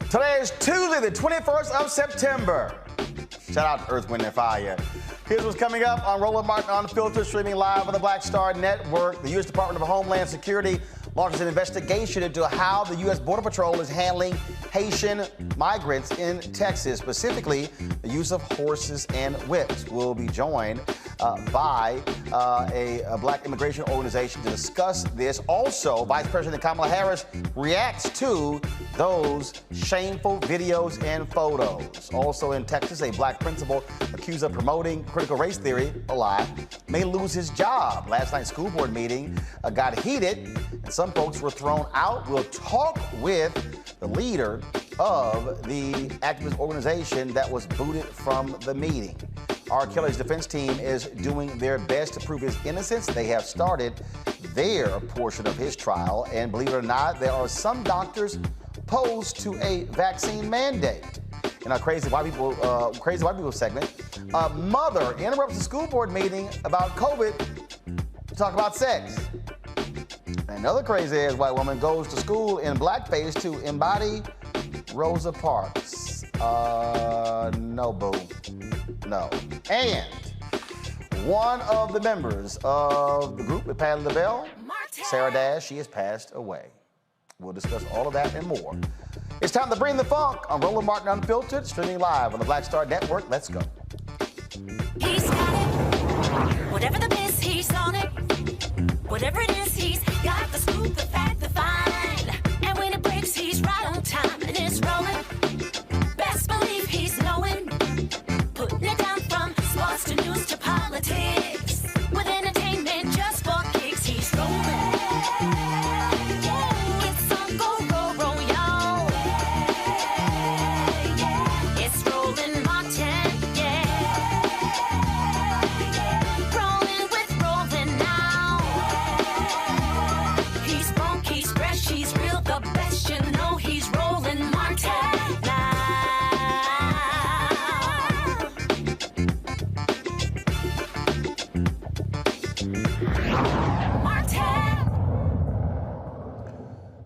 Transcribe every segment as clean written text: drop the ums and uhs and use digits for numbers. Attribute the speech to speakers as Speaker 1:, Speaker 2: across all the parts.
Speaker 1: Today is Tuesday, the 21st of September. Shout out to Earth, Wind, and Fire. Here's what's coming up on Roland Martin Unfiltered, streaming live on the Black Star Network. The U.S. Department of Homeland Security launches an investigation into how the U.S. Border Patrol is handling Haitian migrants in Texas, specifically the use of horses and whips. We'll be joined by a black immigration organization to discuss this. Also, Vice President Kamala Harris reacts to those shameful videos and photos. Also in Texas, a black principal accused of promoting critical race theory, a lie, may lose his job. Last night's school board meeting got heated and some folks were thrown out. We'll talk with the leader of the activist organization that was booted from the meeting. R. Kelly's defense team is doing their best to prove his innocence. They have started their portion of his trial, and believe it or not, there are some doctors opposed to a vaccine mandate. In our crazy white people segment, a mother interrupts the school board meeting about COVID to talk about sex. Another crazy-ass white woman goes to school in blackface to embody Rosa Parks. No, boo. No. And one of the members of the group that paddled the bell, Sarah Dash, she has passed away. We'll discuss all of that and more. It's time to bring the funk on Roland Martin Unfiltered, streaming live on the Black Star Network. Let's go.
Speaker 2: He's got it. Whatever the biz, he's on it. Whatever it is, he's got the scoop, the fact, the find. And when it breaks, he's right on time and it's rolling. Best believe he's knowing. Putting it down from sports to news to politics. With entertainment just for kicks, he's rolling. It's on go, roll, y'all. It's Roland Martin, yeah. Rolling with Roland now. He's funk, he's fresh, he's real, the best, you know he's Roland Martin now.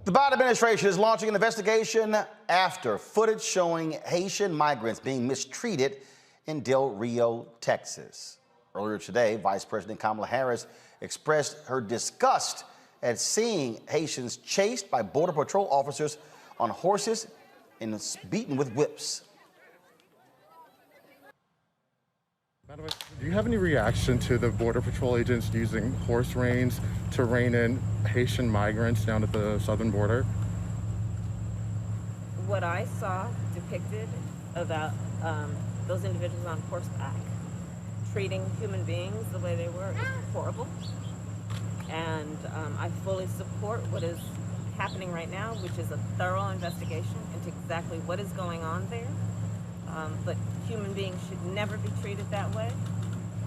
Speaker 1: The Biden administration is launching an investigation after footage showing Haitian migrants being mistreated in Del Rio, Texas. Earlier today, Vice President Kamala Harris expressed her disgust at seeing Haitians chased by Border Patrol officers on horses and beaten with whips.
Speaker 3: Do you have any reaction to the Border Patrol agents using horse reins to rein in Haitian migrants down at the southern border?
Speaker 4: What I saw depicted about those individuals on horseback treating human beings the way they were is horrible. And I fully support what is happening right now, which is a thorough investigation into exactly what is going on there. But human beings should never be treated that way.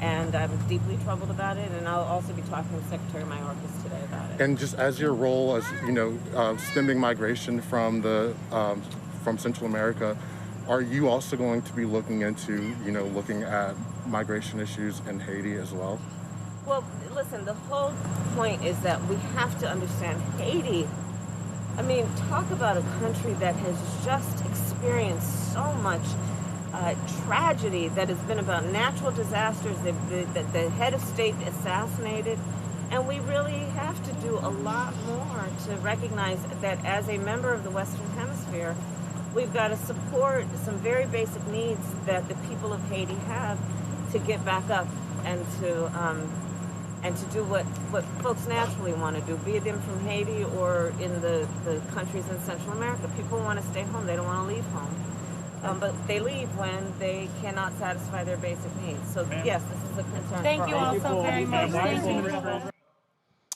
Speaker 4: And I'm deeply troubled about it, and I'll also be talking with Secretary Mayorkas today about it.
Speaker 3: And just as your role as, stemming migration from Central America, are you also going to be looking into, looking at migration issues in Haiti as well?
Speaker 4: Well, listen, the whole point is that we have to understand Haiti. I mean, talk about a country that has just experienced so much tragedy that has been about natural disasters, the head of state assassinated, and we really have to do a lot more to recognize that as a member of the Western Hemisphere, we've got to support some very basic needs that the people of Haiti have to get back up and to do what folks naturally want to do, be it them from Haiti or in the countries in Central America. People want to stay home. They don't want to leave home. But they leave when they cannot satisfy their basic needs. So, yes, this is a concern.
Speaker 5: Thank you all so very much. Thank you.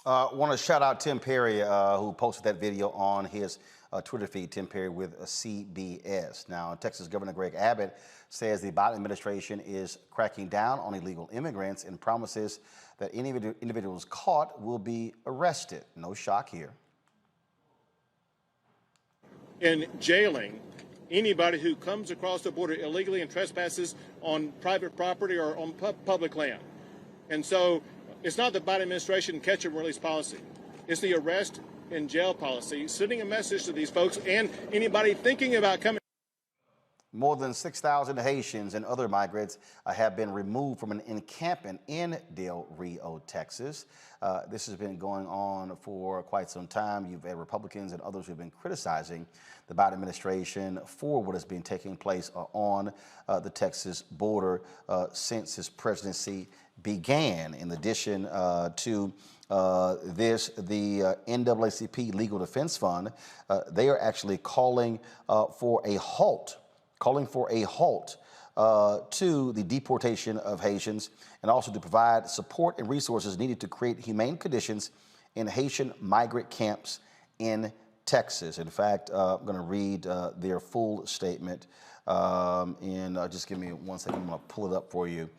Speaker 1: Want to shout out Tim Perry, who posted that video on his Twitter feed, Tim Perry with CBS. Now, Texas Governor Greg Abbott says the Biden administration is cracking down on illegal immigrants and promises that any individuals caught will be arrested. No shock here.
Speaker 6: In jailing anybody who comes across the border illegally and trespasses on private property or on public land. And so it's not the Biden administration catch and release policy. It's the arrest and jail policy, sending a message to these folks and anybody thinking about coming.
Speaker 1: More than 6,000 Haitians and other migrants have been removed from an encampment in Del Rio, Texas. This has been going on for quite some time. You've had Republicans and others who have been criticizing the Biden administration for what has been taking place on the Texas border since his presidency began. In addition to this, the NAACP Legal Defense Fund, they are actually calling for a halt to the deportation of Haitians and also to provide support and resources needed to create humane conditions in Haitian migrant camps in Texas. In fact, I'm going to read their full statement. Just give me 1 second. I'm going to pull it up for you.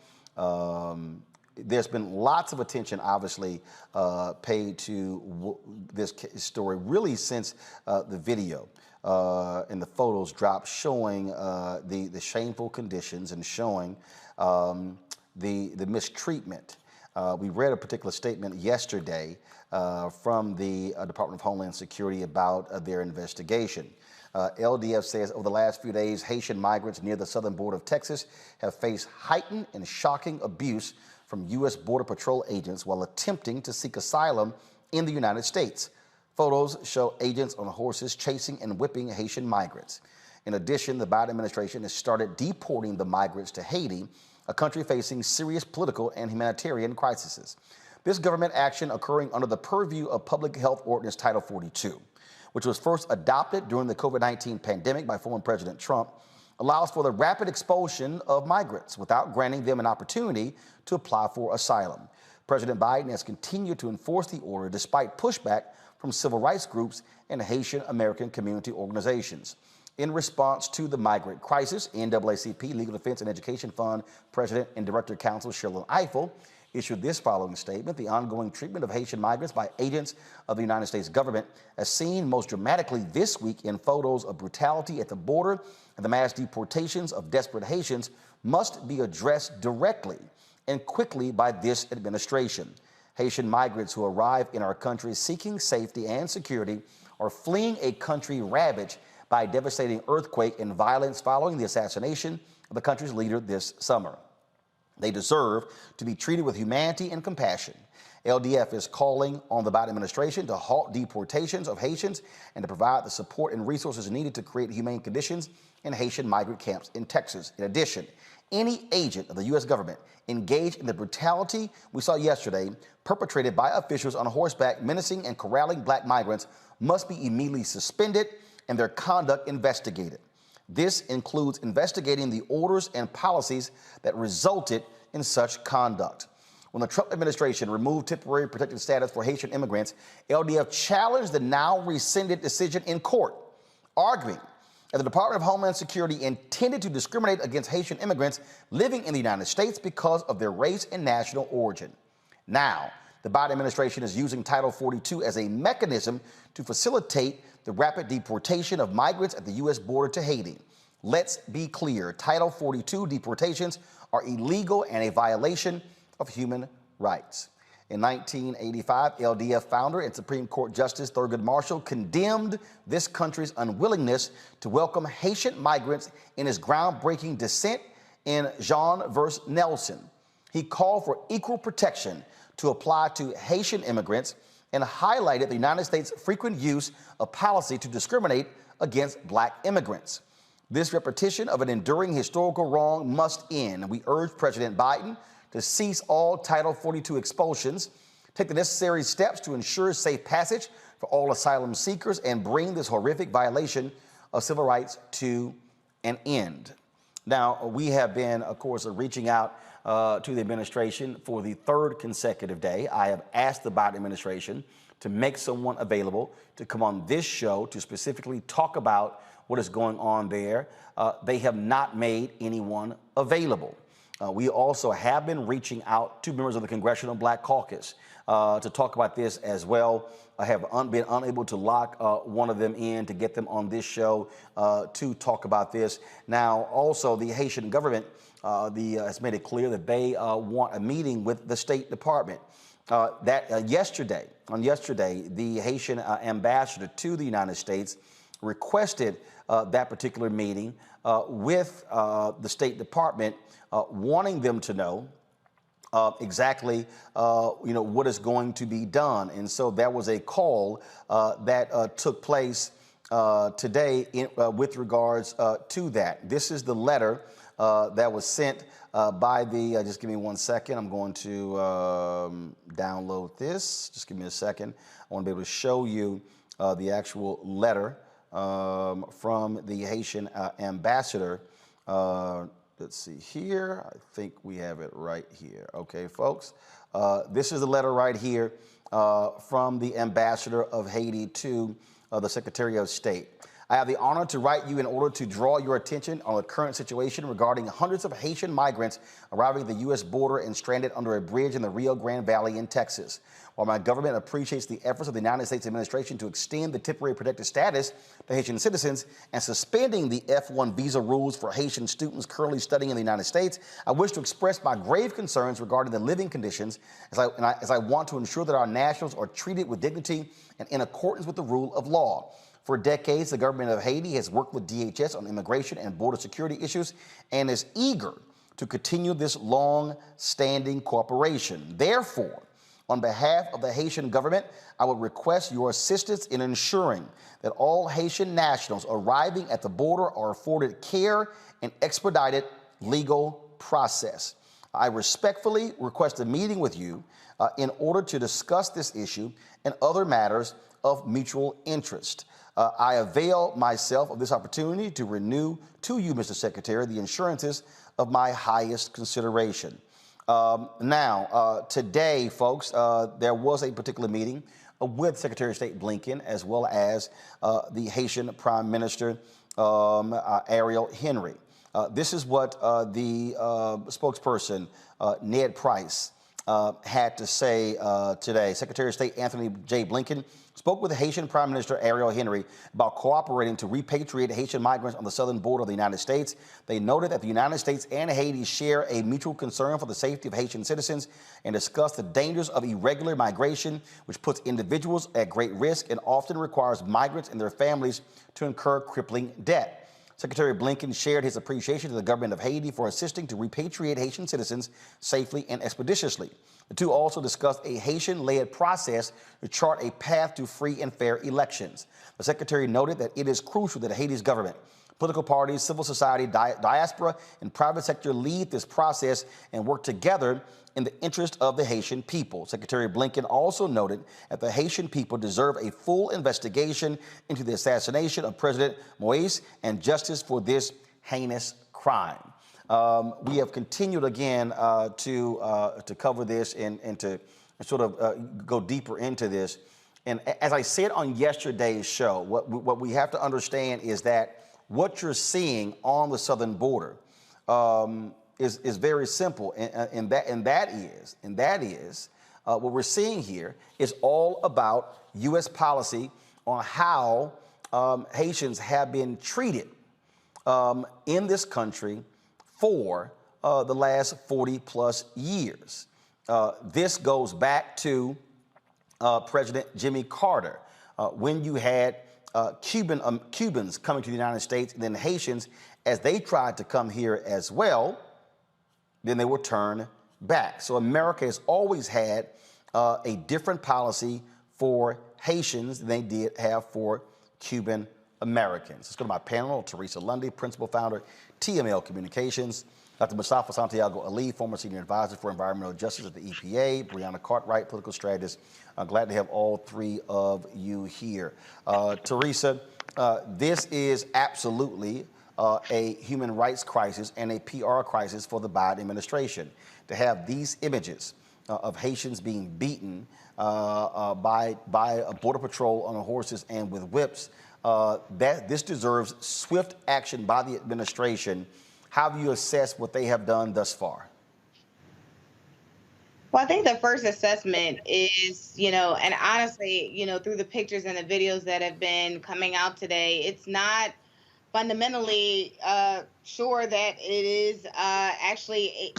Speaker 1: There's been lots of attention, obviously, paid to this story really since the video and the photos dropped showing the shameful conditions and showing the mistreatment. We read a particular statement yesterday from the Department of Homeland Security about their investigation. LDF says over the last few days, Haitian migrants near the southern border of Texas have faced heightened and shocking abuse from U.S. Border Patrol agents while attempting to seek asylum in the United States. Photos show agents on horses chasing and whipping Haitian migrants. In addition, the Biden administration has started deporting the migrants to Haiti, a country facing serious political and humanitarian crises. This government action occurring under the purview of Public Health Ordinance Title 42, which was first adopted during the COVID-19 pandemic by former President Trump, allows for the rapid expulsion of migrants without granting them an opportunity to apply for asylum. President Biden has continued to enforce the order despite pushback from civil rights groups and Haitian American community organizations. In response to the migrant crisis, NAACP Legal Defense and Education Fund President and Director Counsel Sherlyn Ifill issued this following statement: the ongoing treatment of Haitian migrants by agents of the United States government, as seen most dramatically this week in photos of brutality at the border and the mass deportations of desperate Haitians, must be addressed directly and quickly by this administration. Haitian migrants who arrive in our country seeking safety and security are fleeing a country ravaged by a devastating earthquake and violence following the assassination of the country's leader this summer. They deserve to be treated with humanity and compassion. LDF is calling on the Biden administration to halt deportations of Haitians and to provide the support and resources needed to create humane conditions in Haitian migrant camps in Texas. In addition, any agent of the U.S. government engaged in the brutality we saw yesterday, perpetrated by officials on horseback menacing and corralling black migrants, must be immediately suspended and their conduct investigated. This includes investigating the orders and policies that resulted in such conduct. When the Trump administration removed temporary protected status for Haitian immigrants, LDF challenged the now rescinded decision in court, arguing that the Department of Homeland Security intended to discriminate against Haitian immigrants living in the United States because of their race and national origin. Now, the Biden administration is using Title 42 as a mechanism to facilitate the rapid deportation of migrants at the U.S. border to Haiti. Let's be clear, Title 42 deportations are illegal and a violation of human rights. In 1985, LDF founder and Supreme Court Justice Thurgood Marshall condemned this country's unwillingness to welcome Haitian migrants in his groundbreaking dissent in Jean versus Nelson. He called for equal protection to apply to Haitian immigrants and highlighted the United States' frequent use of policy to discriminate against black immigrants. This repetition of an enduring historical wrong must end. We urge President Biden to cease all Title 42 expulsions, take the necessary steps to ensure safe passage for all asylum seekers, and bring this horrific violation of civil rights to an end. Now, we have been, of course, reaching out to the administration for the third consecutive day. I have asked the Biden administration to make someone available to come on this show to specifically talk about what is going on there. They have not made anyone available. We also have been reaching out to members of the Congressional Black Caucus to talk about this as well. I have been unable to lock one of them in to get them on this show to talk about this. Now, also, the Haitian government has made it clear that they want a meeting with the State Department. Yesterday, the Haitian ambassador to the United States requested that particular meeting with the State Department, wanting them to know exactly what is going to be done. And so there was a call that took place today with regards to that. This is the letter that was sent by the, just give me 1 second. I'm going to download this. Just give me a second. I want to be able to show you the actual letter from the Haitian ambassador. Let's see here. I think we have it right here. Okay, folks. This is the letter right here from the ambassador of Haiti to the Secretary of State. I have the honor to write you in order to draw your attention on the current situation regarding hundreds of Haitian migrants arriving at the U.S. border and stranded under a bridge in the Rio Grande Valley in Texas. While my government appreciates the efforts of the United States administration to extend the temporary protected status to Haitian citizens and suspending the F-1 visa rules for Haitian students currently studying in the United States, I wish to express my grave concerns regarding the living conditions as I want to ensure that our nationals are treated with dignity and in accordance with the rule of law. For decades, the government of Haiti has worked with DHS on immigration and border security issues and is eager to continue this long-standing cooperation. Therefore, on behalf of the Haitian government, I would request your assistance in ensuring that all Haitian nationals arriving at the border are afforded care and expedited legal process. I respectfully request a meeting with you in order to discuss this issue and other matters of mutual interest. I avail myself of this opportunity to renew to you, Mr. Secretary, the assurances of my highest consideration. Today, folks, there was a particular meeting with Secretary of State Blinken as well as the Haitian Prime Minister Ariel Henry. This is what the spokesperson, Ned Price, had to say today. Secretary of State Anthony J. Blinken spoke with the Haitian Prime Minister Ariel Henry about cooperating to repatriate Haitian migrants on the southern border of the United States. They noted that the United States and Haiti share a mutual concern for the safety of Haitian citizens and discussed the dangers of irregular migration, which puts individuals at great risk and often requires migrants and their families to incur crippling debt. Secretary Blinken shared his appreciation to the government of Haiti for assisting to repatriate Haitian citizens safely and expeditiously. The two also discussed a Haitian-led process to chart a path to free and fair elections. The secretary noted that it is crucial that Haiti's government Political parties, civil society, diaspora, and private sector lead this process and work together in the interest of the Haitian people. Secretary Blinken also noted that the Haitian people deserve a full investigation into the assassination of President Moïse and justice for this heinous crime. We have continued again to cover this and to sort of go deeper into this. And as I said on yesterday's show, what we have to understand is that what you're seeing on the southern border is very simple, and that is what we're seeing here is all about U.S. policy on how Haitians have been treated in this country for the last 40 plus years. This goes back to President Jimmy Carter, when you had Cubans coming to the United States, and then Haitians, as they tried to come here as well, then they were turned back. So America has always had a different policy for Haitians than they did have for Cuban Americans. Let's go to my panel. Teresa Lundy, principal founder, TML Communications. Dr. Mustafa Santiago Ali, former senior advisor for environmental justice at the EPA. Brianna Cartwright, political strategist. I'm glad to have all three of you here. Teresa, this is absolutely a human rights crisis and a PR crisis for the Biden administration. To have these images of Haitians being beaten by a border patrol on horses and with whips, this deserves swift action by the administration. How have you assessed what they have done thus far?
Speaker 7: Well, I think the first assessment is, and honestly, through the pictures and the videos that have been coming out today, it's not fundamentally sure that it is actually,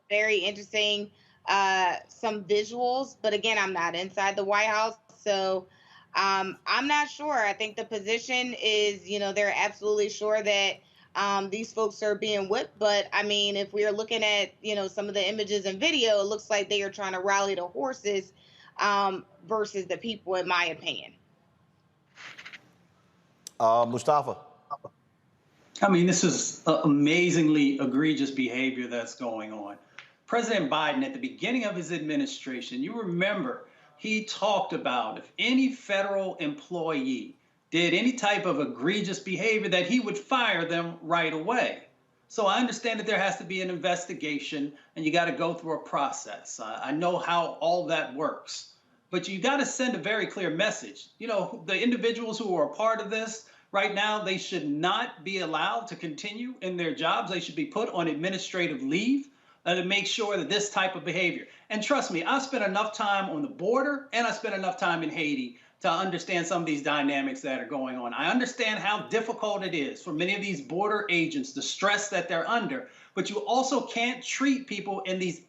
Speaker 7: very interesting, some visuals. But again, I'm not inside the White House, so I'm not sure. I think the position is, they're absolutely sure that these folks are being whipped. But I mean, if we are looking at, some of the images and video, it looks like they are trying to rally the horses versus the people, in my opinion.
Speaker 1: Mustafa.
Speaker 8: I mean, this is amazingly egregious behavior that's going on. President Biden, at the beginning of his administration, you remember, he talked about if any federal employee did any type of egregious behavior, that he would fire them right away. So I understand that there has to be an investigation and you got to go through a process. I know how all that works, but you got to send a very clear message. The individuals who are a part of this right now, they should not be allowed to continue in their jobs. They should be put on administrative leave to make sure that this type of behavior. And trust me, I've spent enough time on the border and I spent enough time in Haiti to understand some of these dynamics that are going on. I understand how difficult it is for many of these border agents, the stress that they're under, but you also can't treat people in these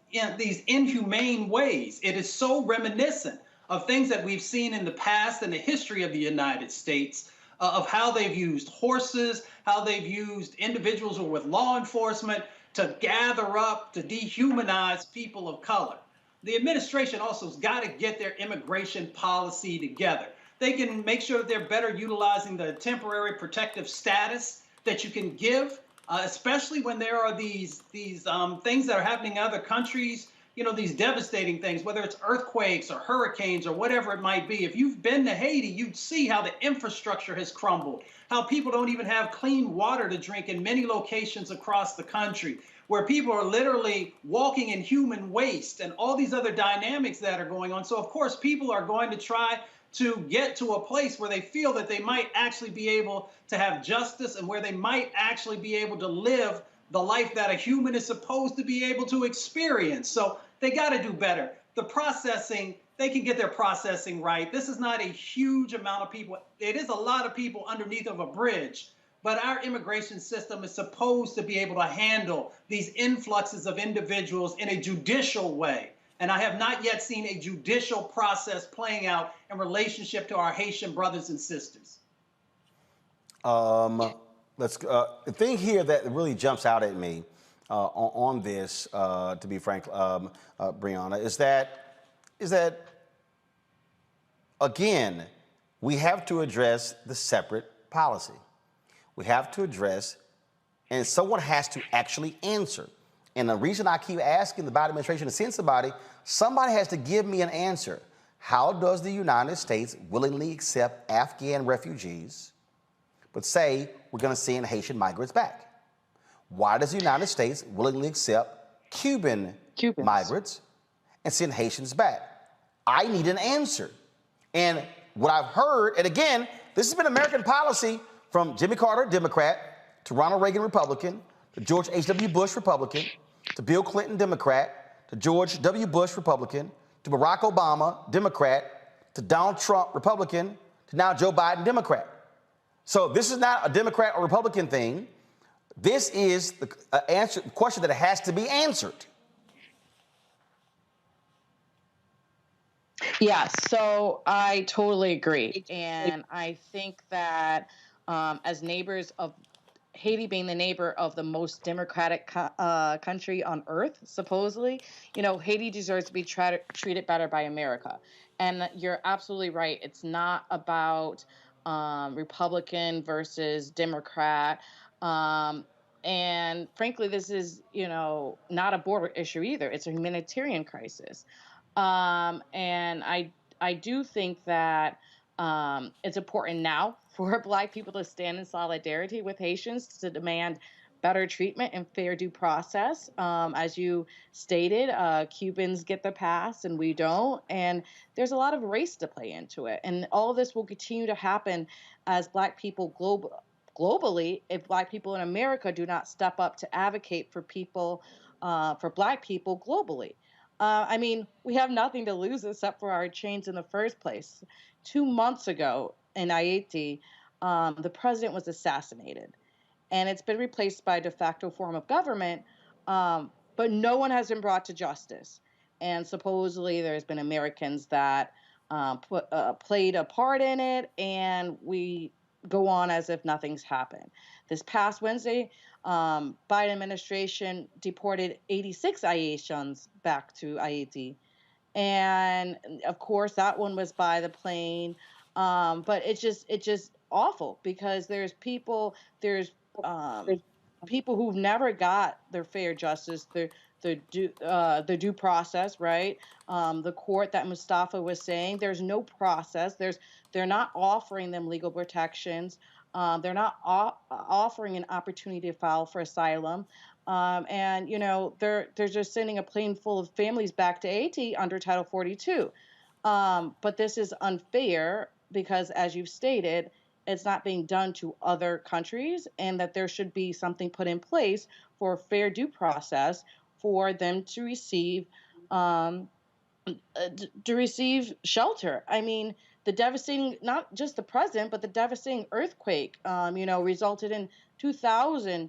Speaker 8: inhumane ways. It is so reminiscent of things that we've seen in the past in the history of the United States, of how they've used horses, how they've used individuals who are with law enforcement to gather up, to dehumanize people of color. The administration also has got to get their immigration policy together. They can make sure that they're better utilizing the temporary protective status that you can give, especially when there are these things that are happening in other countries, these devastating things, whether it's earthquakes or hurricanes or whatever it might be. If you've been to Haiti, you'd see how the infrastructure has crumbled, how people don't even have clean water to drink in many locations across the country, where people are literally walking in human waste and all these other dynamics that are going on. So, of course, people are going to try to get to a place where they feel that they might actually be able to have justice and where they might actually be able to live the life that a human is supposed to be able to experience. So they got to do better. The processing, they can get their processing right. This is not a huge amount of people. It is a lot of people underneath of a bridge. But our immigration system is supposed to be able to handle these influxes of individuals in a judicial way. And I have not yet seen a judicial process playing out in relationship to our Haitian brothers and sisters.
Speaker 1: The thing here that really jumps out at me on this, to be frank, Brianna, is that, again, we have to address the separate policy. We have to address, and someone has to actually answer. And the reason I keep asking the Biden administration to send somebody has to give me an answer. How does the United States willingly accept Afghan refugees, but say we're going to send Haitian migrants back? Why does the United States willingly accept Cubans migrants and send Haitians back? I need an answer. And what I've heard, and again, this has been American policy from Jimmy Carter, Democrat, to Ronald Reagan, Republican, to George H.W. Bush, Republican, to Bill Clinton, Democrat, to George W. Bush, Republican, to Barack Obama, Democrat, to Donald Trump, Republican, to now Joe Biden, Democrat. So this is not a Democrat or Republican thing. This is the question that has to be answered.
Speaker 5: Yeah, so I totally agree. And I think that as neighbors of Haiti being the neighbor of the most democratic country on earth, supposedly, Haiti deserves to be treated better by America. And you're absolutely right. It's not about Republican versus Democrat. And frankly, this is, not a border issue either. It's a humanitarian crisis. And I do think that it's important now for Black people to stand in solidarity with Haitians to demand better treatment and fair due process. As you stated, Cubans get the pass and we don't. And there's a lot of race to play into it. And all of this will continue to happen as Black people globally, if Black people in America do not step up to advocate for people, for Black people globally. We have nothing to lose except for our chains in the first place. 2 months ago in Haiti, the president was assassinated, and it's been replaced by a de facto form of government, but no one has been brought to justice. And supposedly there's been Americans that played a part in it, and we go on as if nothing's happened. This past Wednesday, Biden administration deported 86 Haitians back to Haiti. And of course, that one was by the plane. But it's just awful because there's people who've never got their fair justice, the due process, right? The court that Mustafa was saying, there's no process. They're not offering them legal protections. They're not offering an opportunity to file for asylum. And they're just sending a plane full of families back to Haiti under Title 42. But this is unfair because, as you've stated, it's not being done to other countries, and that there should be something put in place for a fair due process for them to receive shelter. The devastating, not just the president, but the devastating earthquake, resulted in 2,000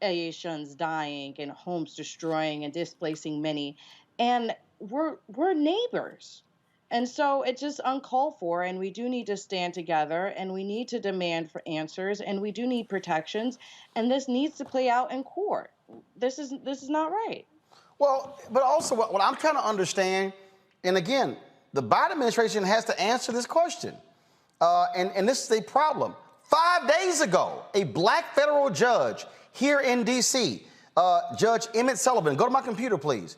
Speaker 5: Haitians dying and homes destroying and displacing many. And we're neighbors. And so it's just uncalled for, and we do need to stand together, and we need to demand for answers, and we do need protections, and this needs to play out in court. This is not right.
Speaker 1: Well, but also what I'm trying to understand, and again, the Biden administration has to answer this question, and this is a problem. 5 days ago, a Black federal judge here in D.C., Judge Emmett Sullivan, go to my computer, please.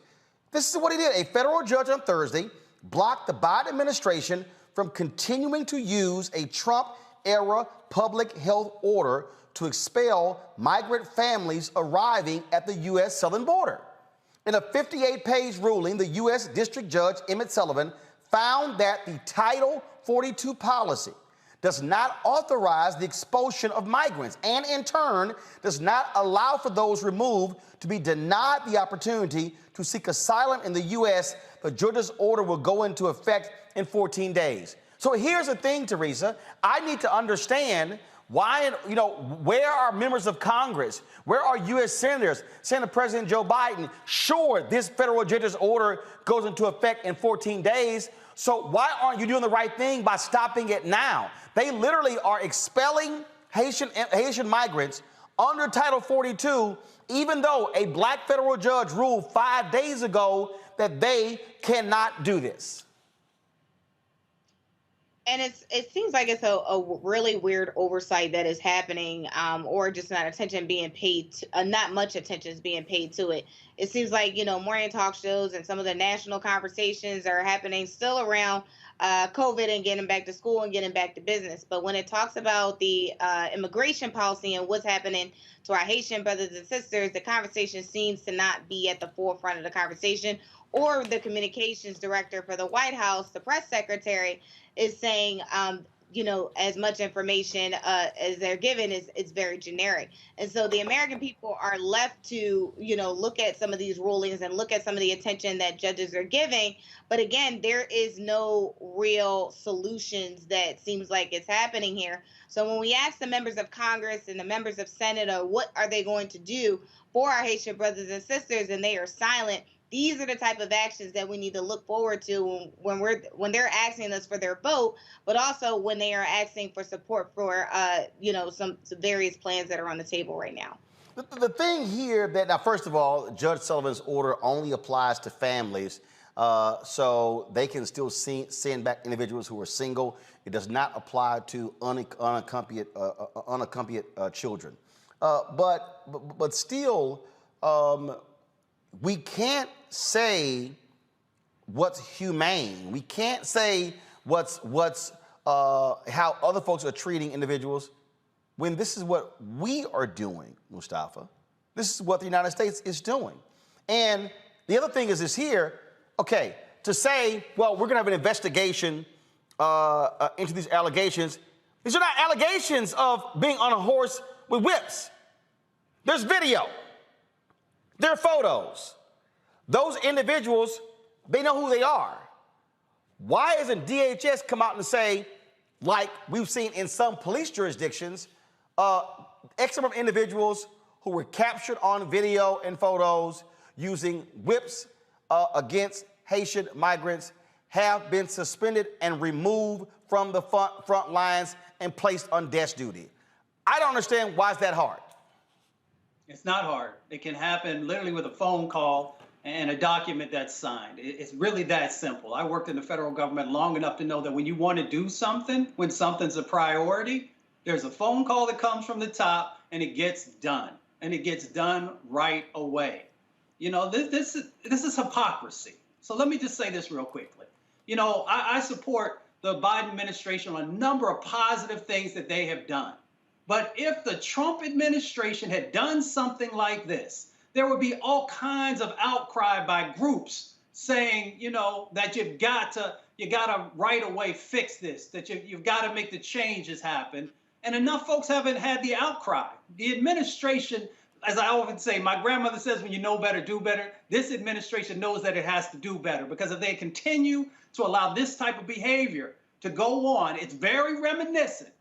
Speaker 1: This is what he did. A federal judge on Thursday blocked the Biden administration from continuing to use a Trump-era public health order to expel migrant families arriving at the U.S. southern border. In a 58-page ruling, the U.S. District Judge Emmett Sullivan found that the Title 42 policy does not authorize the expulsion of migrants and, in turn, does not allow for those removed to be denied the opportunity to seek asylum in the U.S. The judge's order will go into effect in 14 days. So here's the thing, Teresa. I need to understand why, where are members of Congress? Where are U.S. senators saying to President Joe Biden, sure, this federal judge's order goes into effect in 14 days. So why aren't you doing the right thing by stopping it now? They literally are expelling Haitian migrants under Title 42, even though a Black federal judge ruled 5 days ago that they cannot do this.
Speaker 7: And it seems like it's a really weird oversight that is happening, or just not attention being paid not much attention is being paid to it. It seems like, morning talk shows and some of the national conversations are happening still around COVID and getting back to school and getting back to business. But when it talks about the immigration policy and what's happening to our Haitian brothers and sisters, the conversation seems to not be at the forefront of the conversation. Or the communications director for the White House, the press secretary, is saying, as much information as they're given is very generic. And so the American people are left to, look at some of these rulings and look at some of the attention that judges are giving. But again, there is no real solutions that seems like it's happening here. So when we ask the members of Congress and the members of Senate, what are they going to do for our Haitian brothers and sisters, and they are silent, these are the type of actions that we need to look forward to when they're asking us for their vote, but also when they are asking for support for some various plans that are on the table right now.
Speaker 1: The thing here now, first of all, Judge Sullivan's order only applies to families, so they can still send back individuals who are single. It does not apply to unaccompanied children. But still. We can't say what's humane. We can't say what's how other folks are treating individuals when this is what we are doing, Mustafa. This is what the United States is doing. And the other thing is this here, okay, to say, well, we're gonna have an investigation into these allegations. These are not allegations of being on a horse with whips. There's video. There are photos. Those individuals, they know who they are. Why isn't DHS come out and say, like we've seen in some police jurisdictions, X number of individuals who were captured on video and photos using whips against Haitian migrants have been suspended and removed from the front lines and placed on desk duty? I don't understand why it's that hard.
Speaker 8: It's not hard. It can happen literally with a phone call and a document that's signed. It's really that simple. I worked in the federal government long enough to know that when you want to do something, when something's a priority, there's a phone call that comes from the top and it gets done. And it gets done right away. This is hypocrisy. So let me just say this real quickly. I support the Biden administration on a number of positive things that they have done. But if the Trump administration had done something like this, there would be all kinds of outcry by groups saying, that you got to right away fix this, that you've got to make the changes happen. And enough folks haven't had the outcry. The administration, as I often say, my grandmother says, when you know better, do better. This administration knows that it has to do better, because if they continue to allow this type of behavior to go on, it's very reminiscent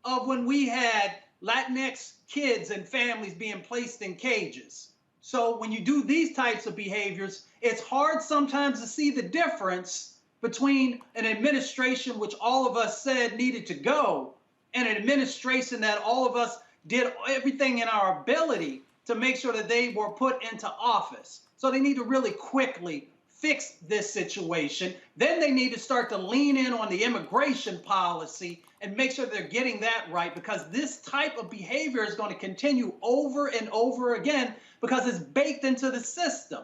Speaker 8: of when we had Latinx kids and families being placed in cages. So when you do these types of behaviors, it's hard sometimes to see the difference between an administration which all of us said needed to go and an administration that all of us did everything in our ability to make sure that they were put into office. So they need to really quickly fix this situation. Then they need to start to lean in on the immigration policy and make sure they're getting that right, because this type of behavior is going to continue over and over again because it's baked into the system.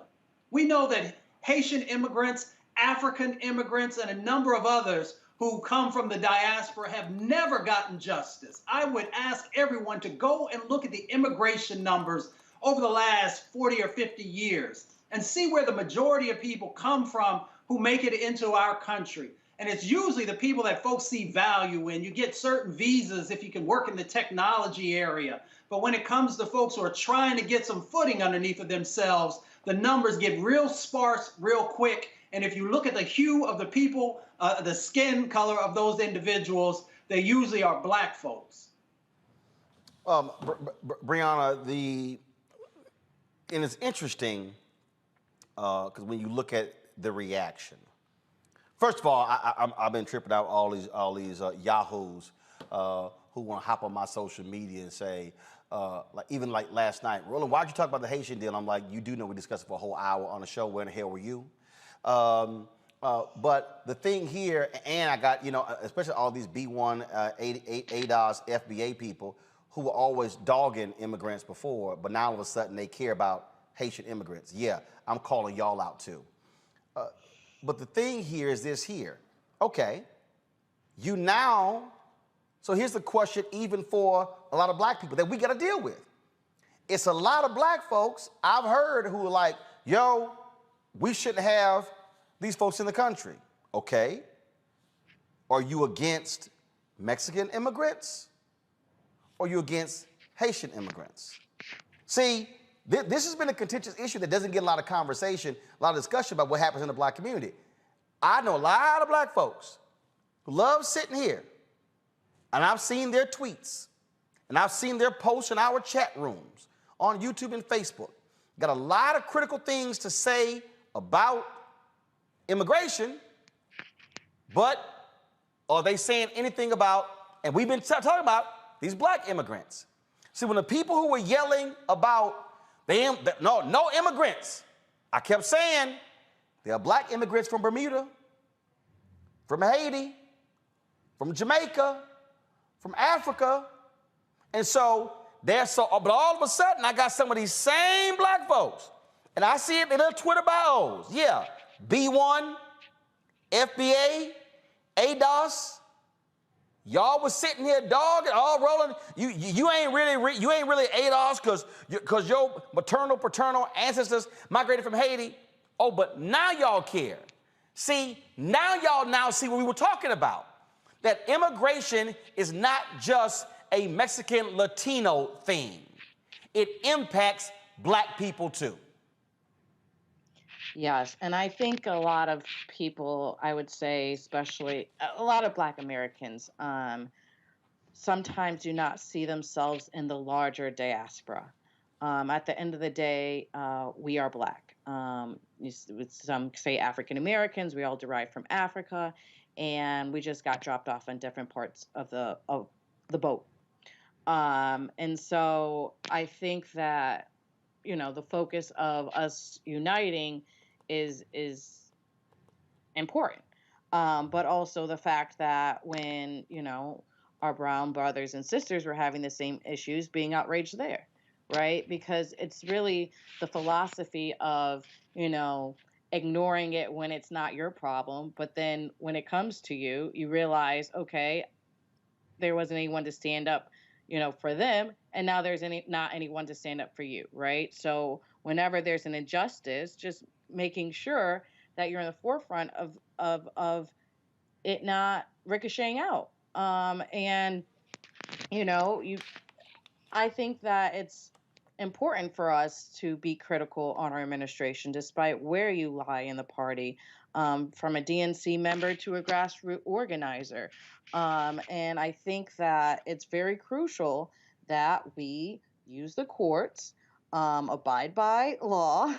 Speaker 8: We know that Haitian immigrants, African immigrants, and a number of others who come from the diaspora have never gotten justice. I would ask everyone to go and look at the immigration numbers over the last 40 or 50 years and see where the majority of people come from who make it into our country. And it's usually the people that folks see value in. You get certain visas if you can work in the technology area. But when it comes to folks who are trying to get some footing underneath of themselves, the numbers get real sparse real quick. And if you look at the hue of the people, the skin color of those individuals, they usually are black folks.
Speaker 1: Brianna, and it's interesting because when you look at the reaction. First of all, I've been tripping out all these yahoos who want to hop on my social media and say, even like last night, Roland, why'd you talk about the Haitian deal? I'm like, you do know we discussed it for a whole hour on the show. Where in the hell were you? But the thing here, and I got, especially all these B1, ADOS, FBA people who were always dogging immigrants before, but now all of a sudden they care about Haitian immigrants. Yeah, I'm calling y'all out too. But the thing here is this here. Okay, so here's the question even for a lot of black people that we got to deal with. It's a lot of black folks I've heard who are like, yo, we shouldn't have these folks in the country. Okay, are you against Mexican immigrants? Or are you against Haitian immigrants? See, this has been a contentious issue that doesn't get a lot of conversation, a lot of discussion about what happens in the black community. I know a lot of black folks who love sitting here, and I've seen their tweets, and I've seen their posts in our chat rooms on YouTube and Facebook. Got a lot of critical things to say about immigration, but are they saying anything about, and we've been talking about, these black immigrants? See, when the people who were yelling about no immigrants, I kept saying there are black immigrants from Bermuda, from Haiti, from Jamaica, from Africa, and but all of a sudden I got some of these same black folks, and I see it in their Twitter bios. Yeah, B1, FBA, ADOS. Y'all was sitting here dogging, all rolling. You ain't really ADOS because your paternal ancestors migrated from Haiti. Oh, but now y'all care. See, now y'all see what we were talking about. That immigration is not just a Mexican Latino thing. It impacts black people too.
Speaker 5: Yes, and I think a lot of people, I would say, especially a lot of Black Americans, sometimes do not see themselves in the larger diaspora. At the end of the day, we are Black. Some say African Americans. We all derive from Africa, and we just got dropped off in different parts of the boat. And so I think that the focus of us uniting is important, but also the fact that when our brown brothers and sisters were having the same issues, being outraged there, right? Because it's really the philosophy of ignoring it when it's not your problem, but then when it comes to you, you realize, okay, there wasn't anyone to stand up for them, and now there's not anyone to stand up for you, right? So whenever there's an injustice, just making sure that you're in the forefront of it not ricocheting out. I think that it's important for us to be critical on our administration, despite where you lie in the party, from a DNC member to a grassroots organizer. And I think that it's very crucial that we use the courts, abide by law,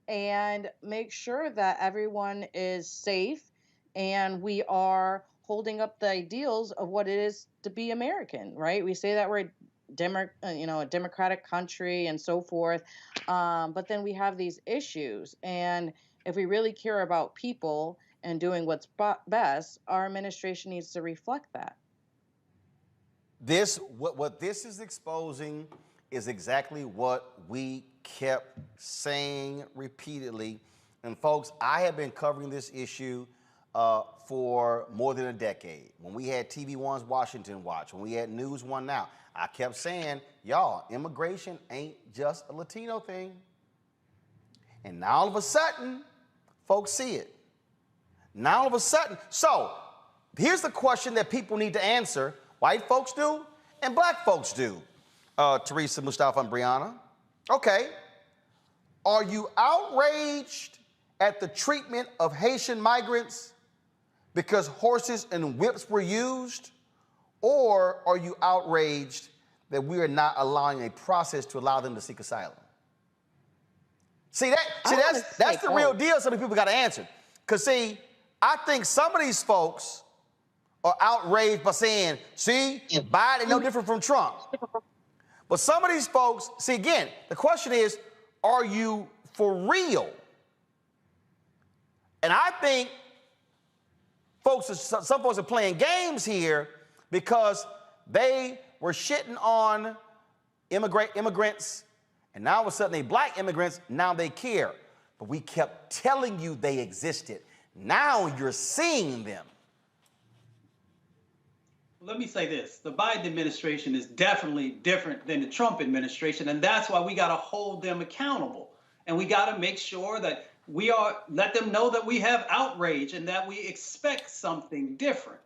Speaker 5: and make sure that everyone is safe and we are holding up the ideals of what it is to be American, right? We say that we're a democratic country and so forth, but then we have these issues. And if we really care about people and doing what's best, our administration needs to reflect that.
Speaker 1: What this is exposing is exactly what we kept saying repeatedly. And folks, I have been covering this issue for more than a decade. When we had TV One's Washington Watch, when we had News One Now, I kept saying, y'all, immigration ain't just a Latino thing. And now all of a sudden, folks see it. Now all of a sudden, so here's the question that people need to answer. White folks do and black folks do. Teresa, Mustafa, and Brianna. Okay. Are you outraged at the treatment of Haitian migrants because horses and whips were used? Or are you outraged that we are not allowing a process to allow them to seek asylum? That's the real deal some of the people got to answer. Because, see, I think some of these folks are outraged by saying, see, Biden no different from Trump. But some of these folks, see, again, the question is, are you for real? And I think some folks are playing games here because they were shitting on immigrants, and now all of a sudden they black immigrants, now they care. But we kept telling you they existed. Now you're seeing them.
Speaker 8: Let me say this. The Biden administration is definitely different than the Trump administration, and that's why we got to hold them accountable. And we got to make sure that let them know that we have outrage and that we expect something different.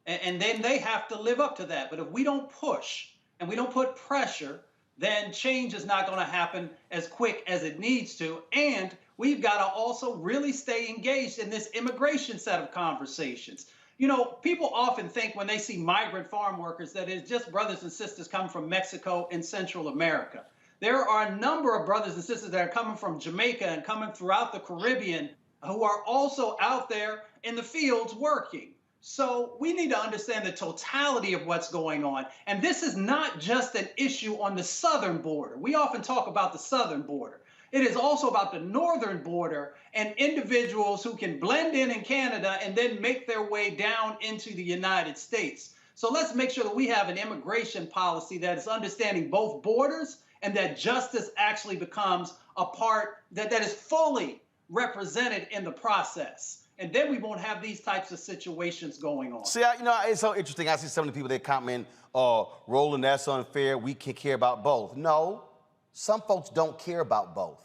Speaker 8: And then they have to live up to that. But if we don't push and we don't put pressure, then change is not going to happen as quick as it needs to. And we've got to also really stay engaged in this immigration set of conversations. You know, people often think when they see migrant farm workers that it's just brothers and sisters coming from Mexico and Central America. There are a number of brothers and sisters that are coming from Jamaica and coming throughout the Caribbean who are also out there in the fields working. So we need to understand the totality of what's going on. And this is not just an issue on the southern border. We often talk about the southern border. It is also about the northern border and individuals who can blend in Canada and then make their way down into the United States. So let's make sure that we have an immigration policy that is understanding both borders and that justice actually becomes a part that is fully represented in the process. And then we won't have these types of situations going on.
Speaker 1: See, it's so interesting. I see some of the people that comment, Roland, that's unfair. We can care about both. No, some folks don't care about both.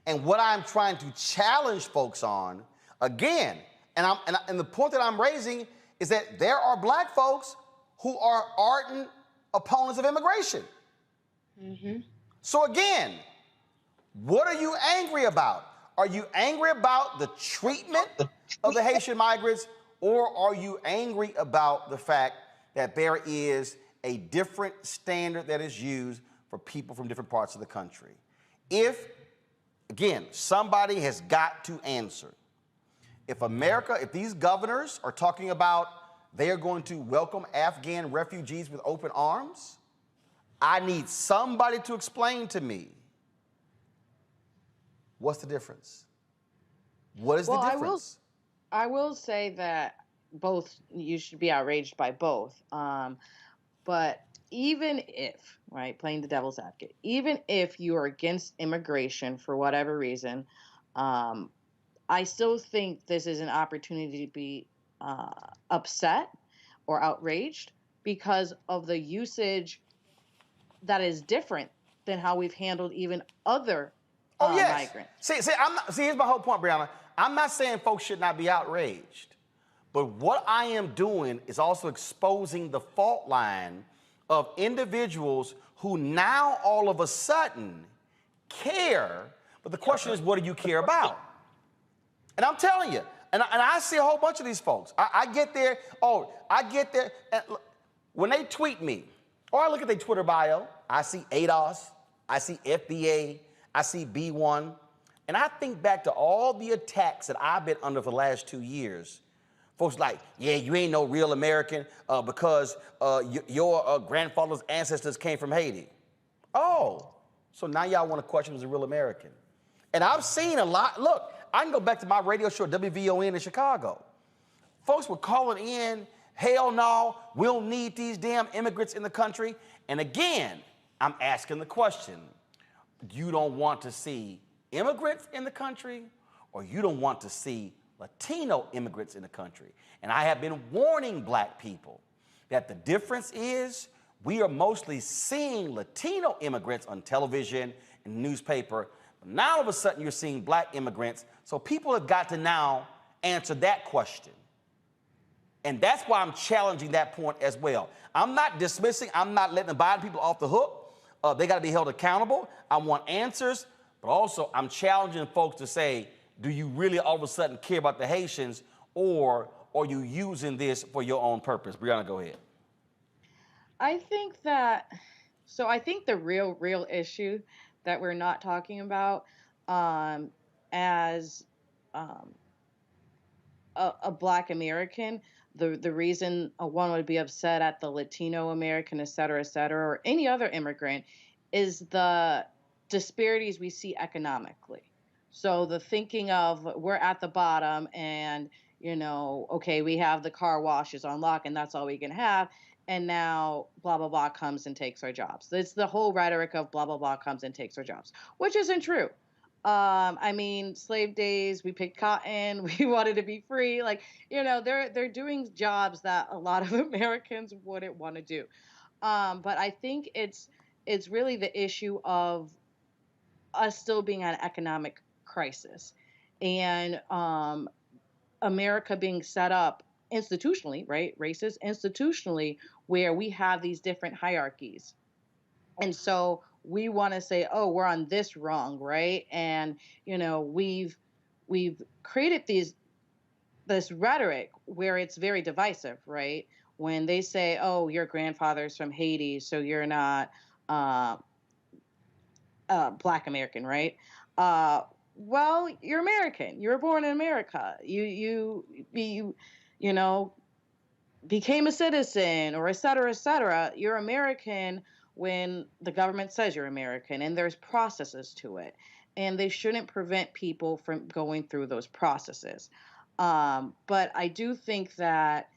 Speaker 1: And what I'm trying to challenge folks on, again, and the point that I'm raising is that there are black folks who are ardent opponents of immigration. Mm-hmm. So again, what are you angry about? Are you angry about the treatment of the Haitian migrants, or are you angry about the fact that there is a different standard that is used for people from different parts of the country? Again, somebody has got to answer. If these governors are talking about they are going to welcome Afghan refugees with open arms, I need somebody to explain to me, what's the difference? What is the difference?
Speaker 5: I will say that you should be outraged by both. But even if, right, playing the devil's advocate, even if you are against immigration for whatever reason, I still think this is an opportunity to be upset or outraged because of the usage that is different than how we've handled even other migrants.
Speaker 1: See, here's my whole point, Brianna. I'm not saying folks should not be outraged, but what I am doing is also exposing the fault line of individuals who now all of a sudden care, but the question is, what do you care about? And I'm telling you, and I see a whole bunch of these folks. I get there, and when they tweet me, or I look at their Twitter bio, I see ADOS, I see FBA, I see B1, and I think back to all the attacks that I've been under for the last 2 years. Folks like, yeah, you ain't no real American because your grandfather's ancestors came from Haiti. Oh, so now y'all want to question who's a real American. And I've seen a lot. Look, I can go back to my radio show, WVON in Chicago. Folks were calling in, hell no, we don't need these damn immigrants in the country. And again, I'm asking the question, you don't want to see immigrants in the country, or you don't want to see Latino immigrants in the country? And I have been warning black people that the difference is we are mostly seeing Latino immigrants on television and newspaper. But now all of a sudden you're seeing black immigrants. So people have got to now answer that question. And that's why I'm challenging that point as well. I'm not dismissing, I'm not letting the Biden people off the hook. They got to be held accountable. I want answers, but also I'm challenging folks to say, do you really all of a sudden care about the Haitians, or are you using this for your own purpose? Brianna, go ahead.
Speaker 5: I think the real issue that we're not talking about as a Black American, the reason one would be upset at the Latino American, et cetera, or any other immigrant, is the disparities we see economically. So the thinking of we're at the bottom and, okay, we have the car washes on lock and that's all we can have. And now blah, blah, blah comes and takes our jobs. It's the whole rhetoric of blah, blah, blah comes and takes our jobs, which isn't true. I mean, slave days, we picked cotton, we wanted to be free. Like, they're doing jobs that a lot of Americans wouldn't want to do. But I think it's really the issue of us still being at an economic crisis and America being set up institutionally, right? Racist institutionally, where we have these different hierarchies. And so we want to say, oh, we're on this wrong, right? And, we've created this rhetoric where it's very divisive, right? When they say, oh, your grandfather's from Haiti, so you're not Black American, right? Well, you're American. You were born in America. You became a citizen, or et cetera, et cetera. You're American when the government says you're American, and there's processes to it. And they shouldn't prevent people from going through those processes. But I do think that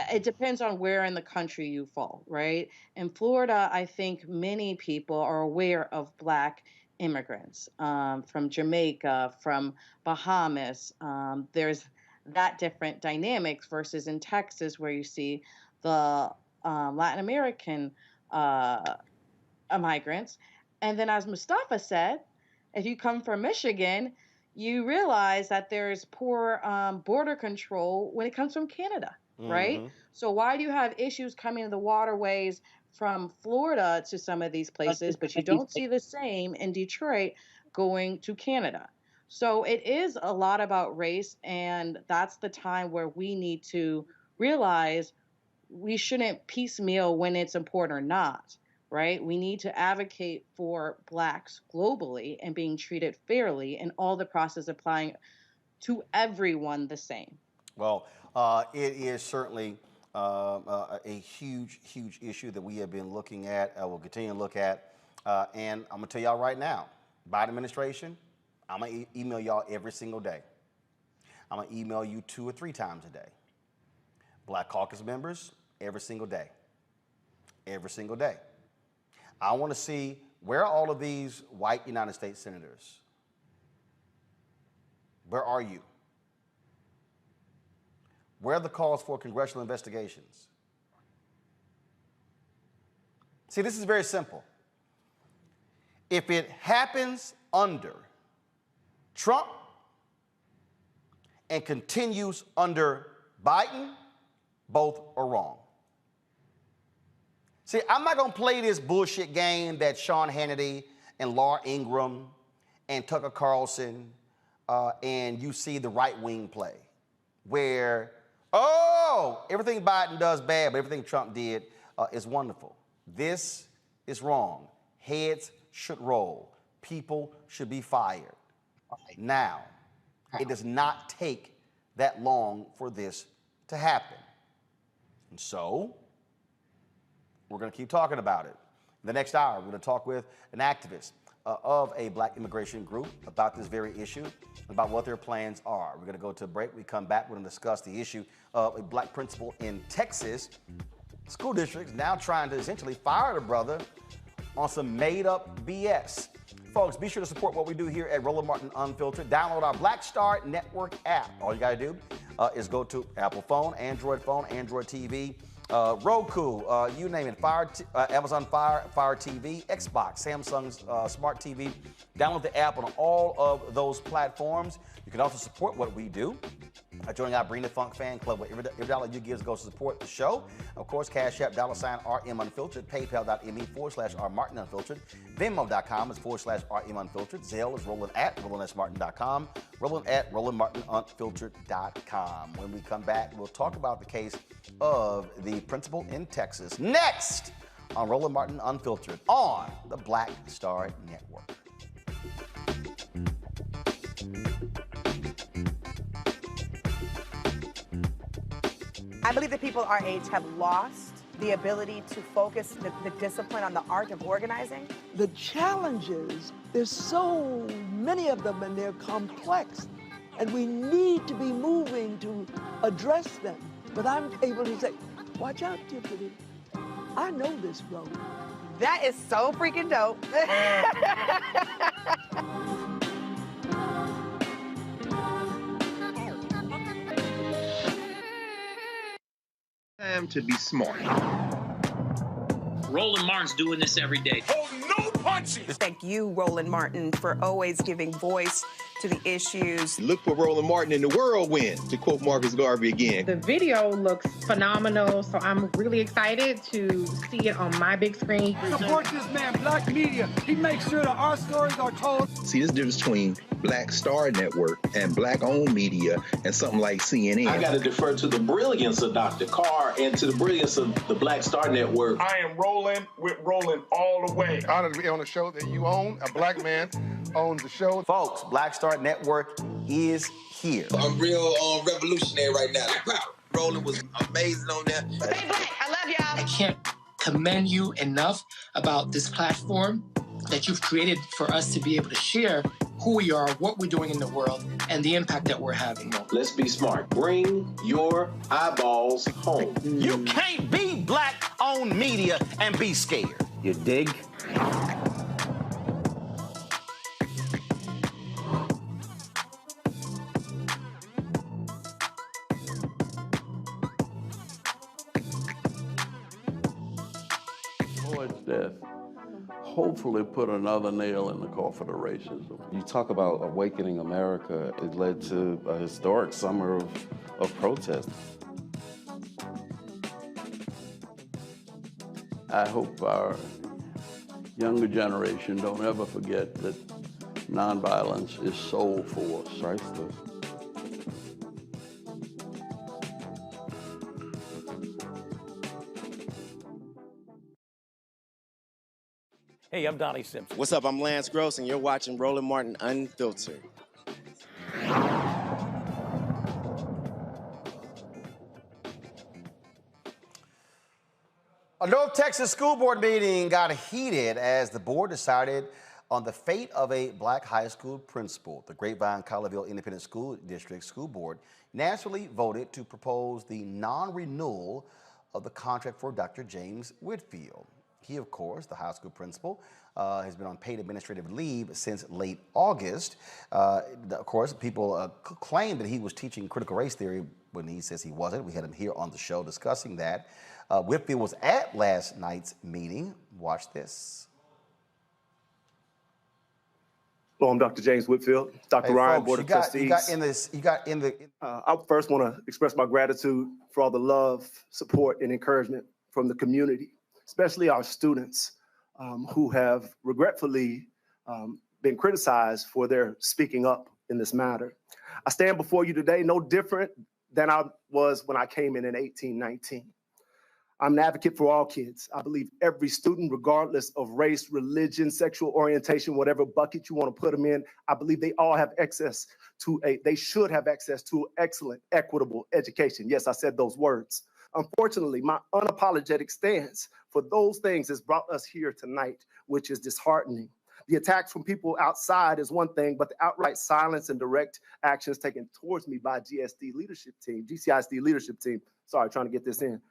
Speaker 5: it depends on where in the country you fall, right? In Florida, I think many people are aware of Black immigrants from Jamaica, from Bahamas. There's that different dynamics versus in Texas, where you see the Latin American migrants. And then, as Mustafa said, if you come from Michigan, you realize that there's poor border control when it comes from Canada, right? Mm-hmm. So why do you have issues coming to the waterways from Florida to some of these places, but you don't see the same in Detroit going to Canada? So it is a lot about race, and that's the time where we need to realize we shouldn't piecemeal when it's important or not, right? We need to advocate for Blacks globally and being treated fairly, and all the process applying to everyone the same.
Speaker 1: Well, it is certainly a huge, huge issue that we have been looking at, we'll continue to look at, and I'm gonna tell y'all right now, Biden administration, I'm gonna email y'all every single day. I'm gonna email you 2 or 3 times a day. Black Caucus members, every single day. Every single day. I want to see, where are all of these white United States senators? Where are you? Where are the calls for congressional investigations? See, this is very simple. If it happens under Trump and continues under Biden, both are wrong. See, I'm not going to play this bullshit game that Sean Hannity and Laura Ingraham and Tucker Carlson and you see the right wing play, where, oh, everything Biden does bad, but everything Trump did is wonderful. This is wrong. Heads should roll. People should be fired. Now, it does not take that long for this to happen. And so, we're going to keep talking about it. In the next hour, we're going to talk with an activist of a Black immigration group about this very issue, about what their plans are. We're going to go to a break. We come back, we're going to discuss the issue of a Black principal in Texas. School districts now trying to essentially fire the brother on some made-up BS. Folks, be sure to support what we do here at Roland Martin Unfiltered. Download our Black Star Network app. All you got to do is go to Apple phone, Android TV, Roku, you name it, Amazon Fire TV, Xbox, Samsung's Smart TV. Download the app on all of those platforms. You can also support what we do by joining our Bring the Funk fan club, where every dollar you give goes to support the show. Of course, Cash App, $RM Unfiltered, PayPal.me/R Martin Unfiltered, Venmo.com is /RM Unfiltered, Zelle is Roland@RolandSMartin.com, Roland@RolandMartinUnfiltered.com. When we come back, we'll talk about the case of the principal in Texas. Next on Roland Martin Unfiltered on the Black Star Network.
Speaker 9: I believe that people our age have lost the ability to focus the discipline on the art of organizing.
Speaker 10: The challenges, there's so many of them and they're complex. and we need to be moving to address them. But I'm able to say, watch out, Tiffany. I know this road.
Speaker 9: That is so freaking dope.
Speaker 11: Time to be smart.
Speaker 12: Roland Martin's doing this every day.
Speaker 11: Oh, no punches!
Speaker 13: Thank you, Roland Martin, for always giving voice to the issues.
Speaker 11: Look for Roland Martin in the whirlwind, to quote Marcus Garvey again.
Speaker 14: The video looks phenomenal, so I'm really excited to see it on my big screen.
Speaker 15: Support this man, Black Media. He makes sure that our stories are told.
Speaker 11: See, this difference between Black Star Network and Black-owned media and something like CNN.
Speaker 16: I got to defer to the brilliance of Dr. Carr and to the brilliance of the Black Star Network.
Speaker 17: I am rolling with Roland all the way.
Speaker 3: Honored to be on a show that you own. A Black man owns the show.
Speaker 1: Folks, Black Star Network is here.
Speaker 18: I'm real revolutionary right now. Roland was amazing on there.
Speaker 9: Stay black. I love y'all.
Speaker 19: I can't commend you enough about this platform that you've created for us to be able to share who we are, what we're doing in the world, and the impact that we're having.
Speaker 16: Let's be smart. Bring your eyeballs home.
Speaker 1: You can't be Black-owned media and be scared.
Speaker 16: You dig?
Speaker 10: Floyd's death hopefully put another nail in the coffin of racism.
Speaker 20: You talk about awakening America. It led to a historic summer of protest.
Speaker 10: I hope our younger generation don't ever forget that nonviolence is soul force.
Speaker 20: Priceless.
Speaker 21: Hey, I'm Donnie Simpson.
Speaker 22: What's up? I'm Lance Gross, and you're watching Roland Martin Unfiltered.
Speaker 1: A North Texas school board meeting got heated as the board decided on the fate of a black high school principal. The Grapevine-Colleyville Independent School District School Board naturally voted to propose the non-renewal of the contract for Dr. James Whitfield. He, of course, the high school principal, has been on paid administrative leave since late August. Of course, people claim that he was teaching critical race theory when he says he wasn't. We had him here on the show discussing that. Whitfield was at last night's meeting. Watch this.
Speaker 23: Hello, I'm Dr. James Whitfield, Dr. Ryan,
Speaker 1: folks,
Speaker 23: Board of Trustees.
Speaker 1: I
Speaker 23: first want to express my gratitude for all the love, support, and encouragement from the community, especially our students who have regretfully been criticized for their speaking up in this matter. I stand before you today no different than I was when I came in 1819. I'm an advocate for all kids. I believe every student, regardless of race, religion, sexual orientation, whatever bucket you want to put them in, I believe they all have they should have access to excellent, equitable education. Yes, I said those words. Unfortunately, my unapologetic stance for those things has brought us here tonight, which is disheartening. The attacks from people outside is one thing, but the outright silence and direct actions taken towards me by GCISD leadership team, sorry, trying to get this in,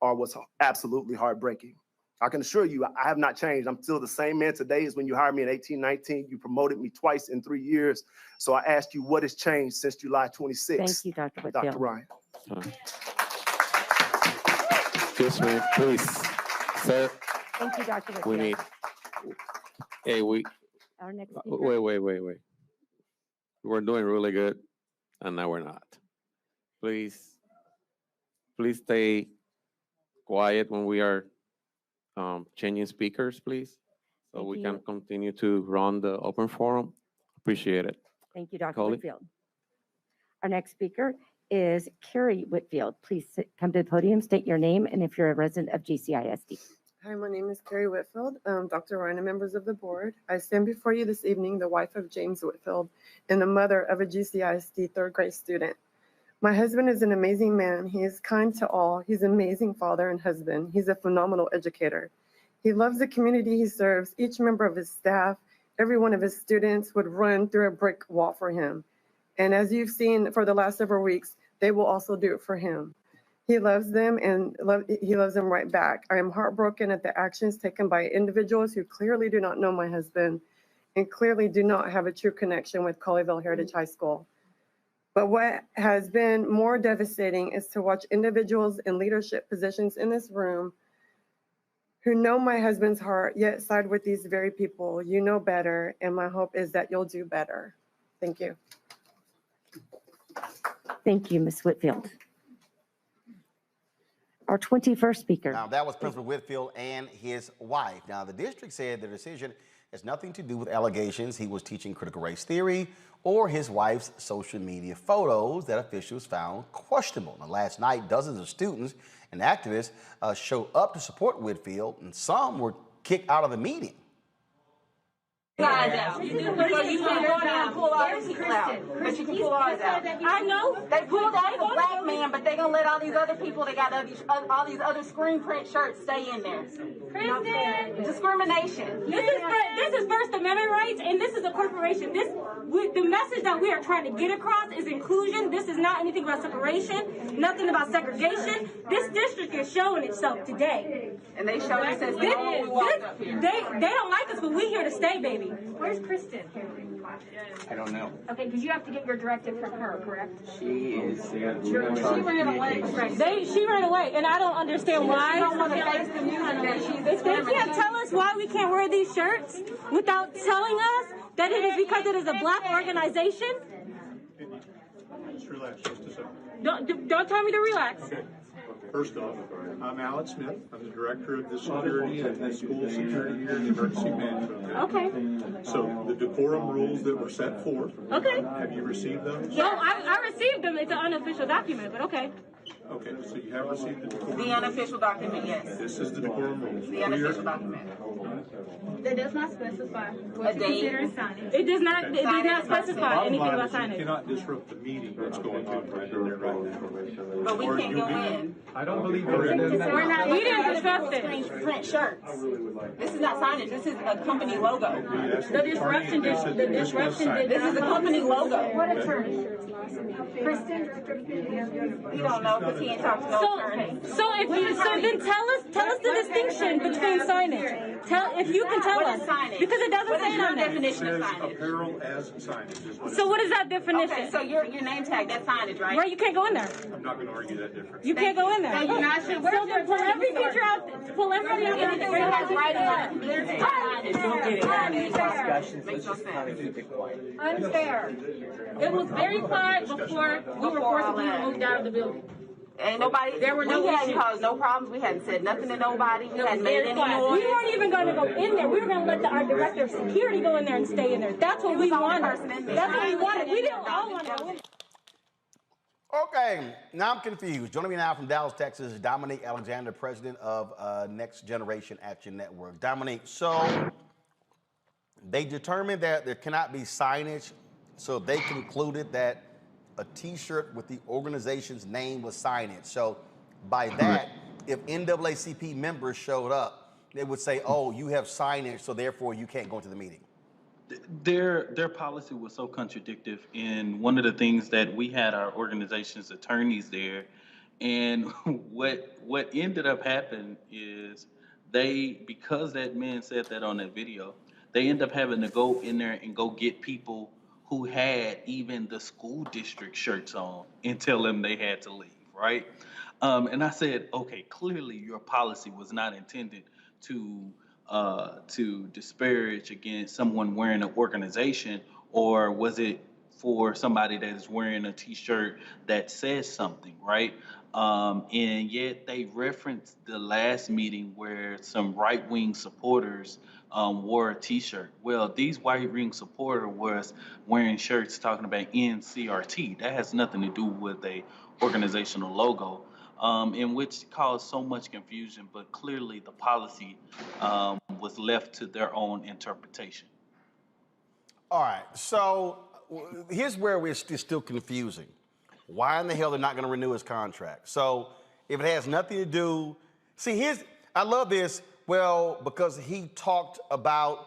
Speaker 23: are what's absolutely heartbreaking. I can assure you, I have not changed. I'm still the same man today as when you hired me in 1819. You promoted me twice in 3 years. So I asked you, what has changed since July 26th?
Speaker 24: Thank you, Dr. Whitfield.
Speaker 23: Dr. Ryan.
Speaker 25: Excuse me, please, sir.
Speaker 24: Thank you, Dr. Whitfield.
Speaker 25: We need. Hey,
Speaker 24: Our next speaker.
Speaker 25: Wait. We're doing really good, and now we're not. Please stay quiet when we are changing speakers, please, so we can continue to run the open forum. Appreciate it.
Speaker 24: Thank you, Dr.
Speaker 25: Coley.
Speaker 24: Whitfield. Our next speaker is Carrie Whitfield. Please come to the podium, state your name, and if you're a resident of GCISD.
Speaker 26: Hi, my name is Carrie Whitfield, Dr. Ryan and members of the board. I stand before you this evening, the wife of James Whitfield and the mother of a GCISD third grade student. My husband is an amazing man. He is kind to all. He's an amazing father and husband. He's a phenomenal educator. He loves the community he serves. Each member of his staff, every one of his students would run through a brick wall for him. And as you've seen for the last several weeks, they will also do it for him. He loves them and he loves them right back. I am heartbroken at the actions taken by individuals who clearly do not know my husband and clearly do not have a true connection with Colleyville Heritage High School. But what has been more devastating is to watch individuals in leadership positions in this room who know my husband's heart, yet side with these very people. You know better, and my hope is that you'll do better. Thank you.
Speaker 24: Thank you, Ms. Whitfield. Our 21st speaker.
Speaker 1: Now, that was Principal Whitfield and his wife. Now, the district said the decision has nothing to do with allegations he was teaching critical race theory or his wife's social media photos that officials found questionable. Now, last night, dozens of students and activists showed up to support Whitfield, and some were kicked out of the meeting.
Speaker 2: Guys out. So you can go down and pull all these people out. But you can pull ours out. I know. They pulled out the black man, but they're going to let all these other people that got all these other screen print shirts stay in there. Kristen. Discrimination.
Speaker 4: This is First Amendment rights, and this is a corporation. The message that we are trying to get across is inclusion. This is not anything about separation, nothing about segregation. This district is showing itself today.
Speaker 2: And they showed us as we walked up here.
Speaker 4: They don't like us, but we're here to stay, baby.
Speaker 6: Where's Kristen?
Speaker 7: I don't know.
Speaker 6: Okay, because you have to get your directive from her, correct?
Speaker 7: She is.
Speaker 4: She ran away. She ran away, and I don't understand why. If they can't tell us why we can't wear these shirts without telling us that it is because it is a black organization.
Speaker 8: Just relax just a second.
Speaker 4: Don't tell me to relax.
Speaker 8: Okay. First off, I'm Alex Smith. I'm the director of the security and the school security here in the emergency management.
Speaker 4: Okay.
Speaker 8: So the decorum rules that were set forth.
Speaker 4: Okay.
Speaker 8: Have you received those?
Speaker 4: No, I received them. It's an unofficial document, but okay.
Speaker 8: Okay, so you have received the decorum rules.
Speaker 2: The unofficial document, yes.
Speaker 8: This is the decorum rules.
Speaker 2: The unofficial document.
Speaker 6: That does not specify what
Speaker 2: A
Speaker 6: you
Speaker 2: date.
Speaker 6: consider signage.
Speaker 4: It does not. It does not specify anything about
Speaker 8: You
Speaker 4: signage.
Speaker 8: cannot disrupt the meeting that's going on right in there right now.
Speaker 2: But we can't go in.
Speaker 8: I don't believe we're in.
Speaker 4: We're not. We didn't disrupt it.
Speaker 2: Print shirts. This is not signage. This is a company logo.
Speaker 4: The disruption did. The disruption did.
Speaker 2: This is a company logo.
Speaker 6: What attorney? Kristen?
Speaker 2: We don't know because he ain't talked to no attorney.
Speaker 4: So then tell us the distinction between signage. If you can tell us, because it doesn't say it on there.
Speaker 2: Definition of signage.
Speaker 8: Apparel as signage is what
Speaker 4: So what is that definition?
Speaker 2: Okay, so your name tag, that's signage, right?
Speaker 4: Right, you can't go in there.
Speaker 8: I'm not going to argue that difference.
Speaker 4: You can't go in there.
Speaker 6: You're not sure.
Speaker 4: So then pull every picture out. Pull everything out.
Speaker 2: Anything that has writing on it, clear signage.
Speaker 6: Don't get it. Discussions.
Speaker 2: Makes no sense.
Speaker 6: Unfair.
Speaker 4: It was very quiet before we were forced to be moved out of the building.
Speaker 2: Ain't nobody.
Speaker 4: There were no
Speaker 2: we hadn't
Speaker 4: issues.
Speaker 2: caused no problems. We hadn't said nothing to nobody. We hadn't made any noise.
Speaker 4: We weren't even going to go in there. We were going to let our director of security go in there and stay in there. That's what we wanted. That's what we wanted. We didn't all want to go in.
Speaker 1: Okay, now I'm confused. Joining me now from Dallas, Texas is Dominique Alexander, president of Next Generation Action Network. Dominique, so they determined that there cannot be signage, so they concluded that a T-shirt with the organization's name was signage. So by that, if NAACP members showed up, they would say, oh, you have signage, so therefore you can't go to the meeting.
Speaker 12: Their policy was so contradictory, and one of the things that we had our organization's attorneys there, and what ended up happening is because that man said that on that video, they end up having to go in there and go get people who had even the school district shirts on and tell them they had to leave, right? And I said, okay, clearly your policy was not intended to disparage against someone wearing an organization, or was it for somebody that is wearing a T-shirt that says something, right? And yet they referenced the last meeting where some right-wing supporters wore a T-shirt. Well, these right-wing supporters was wearing shirts talking about CRT. That has nothing to do with a organizational logo, in which caused so much confusion. But clearly, the policy was left to their own interpretation.
Speaker 1: All right, so here's where it's still confusing. Why in the hell they're not going to renew his contract? So if it has nothing to do, I love this. Well, because he talked about,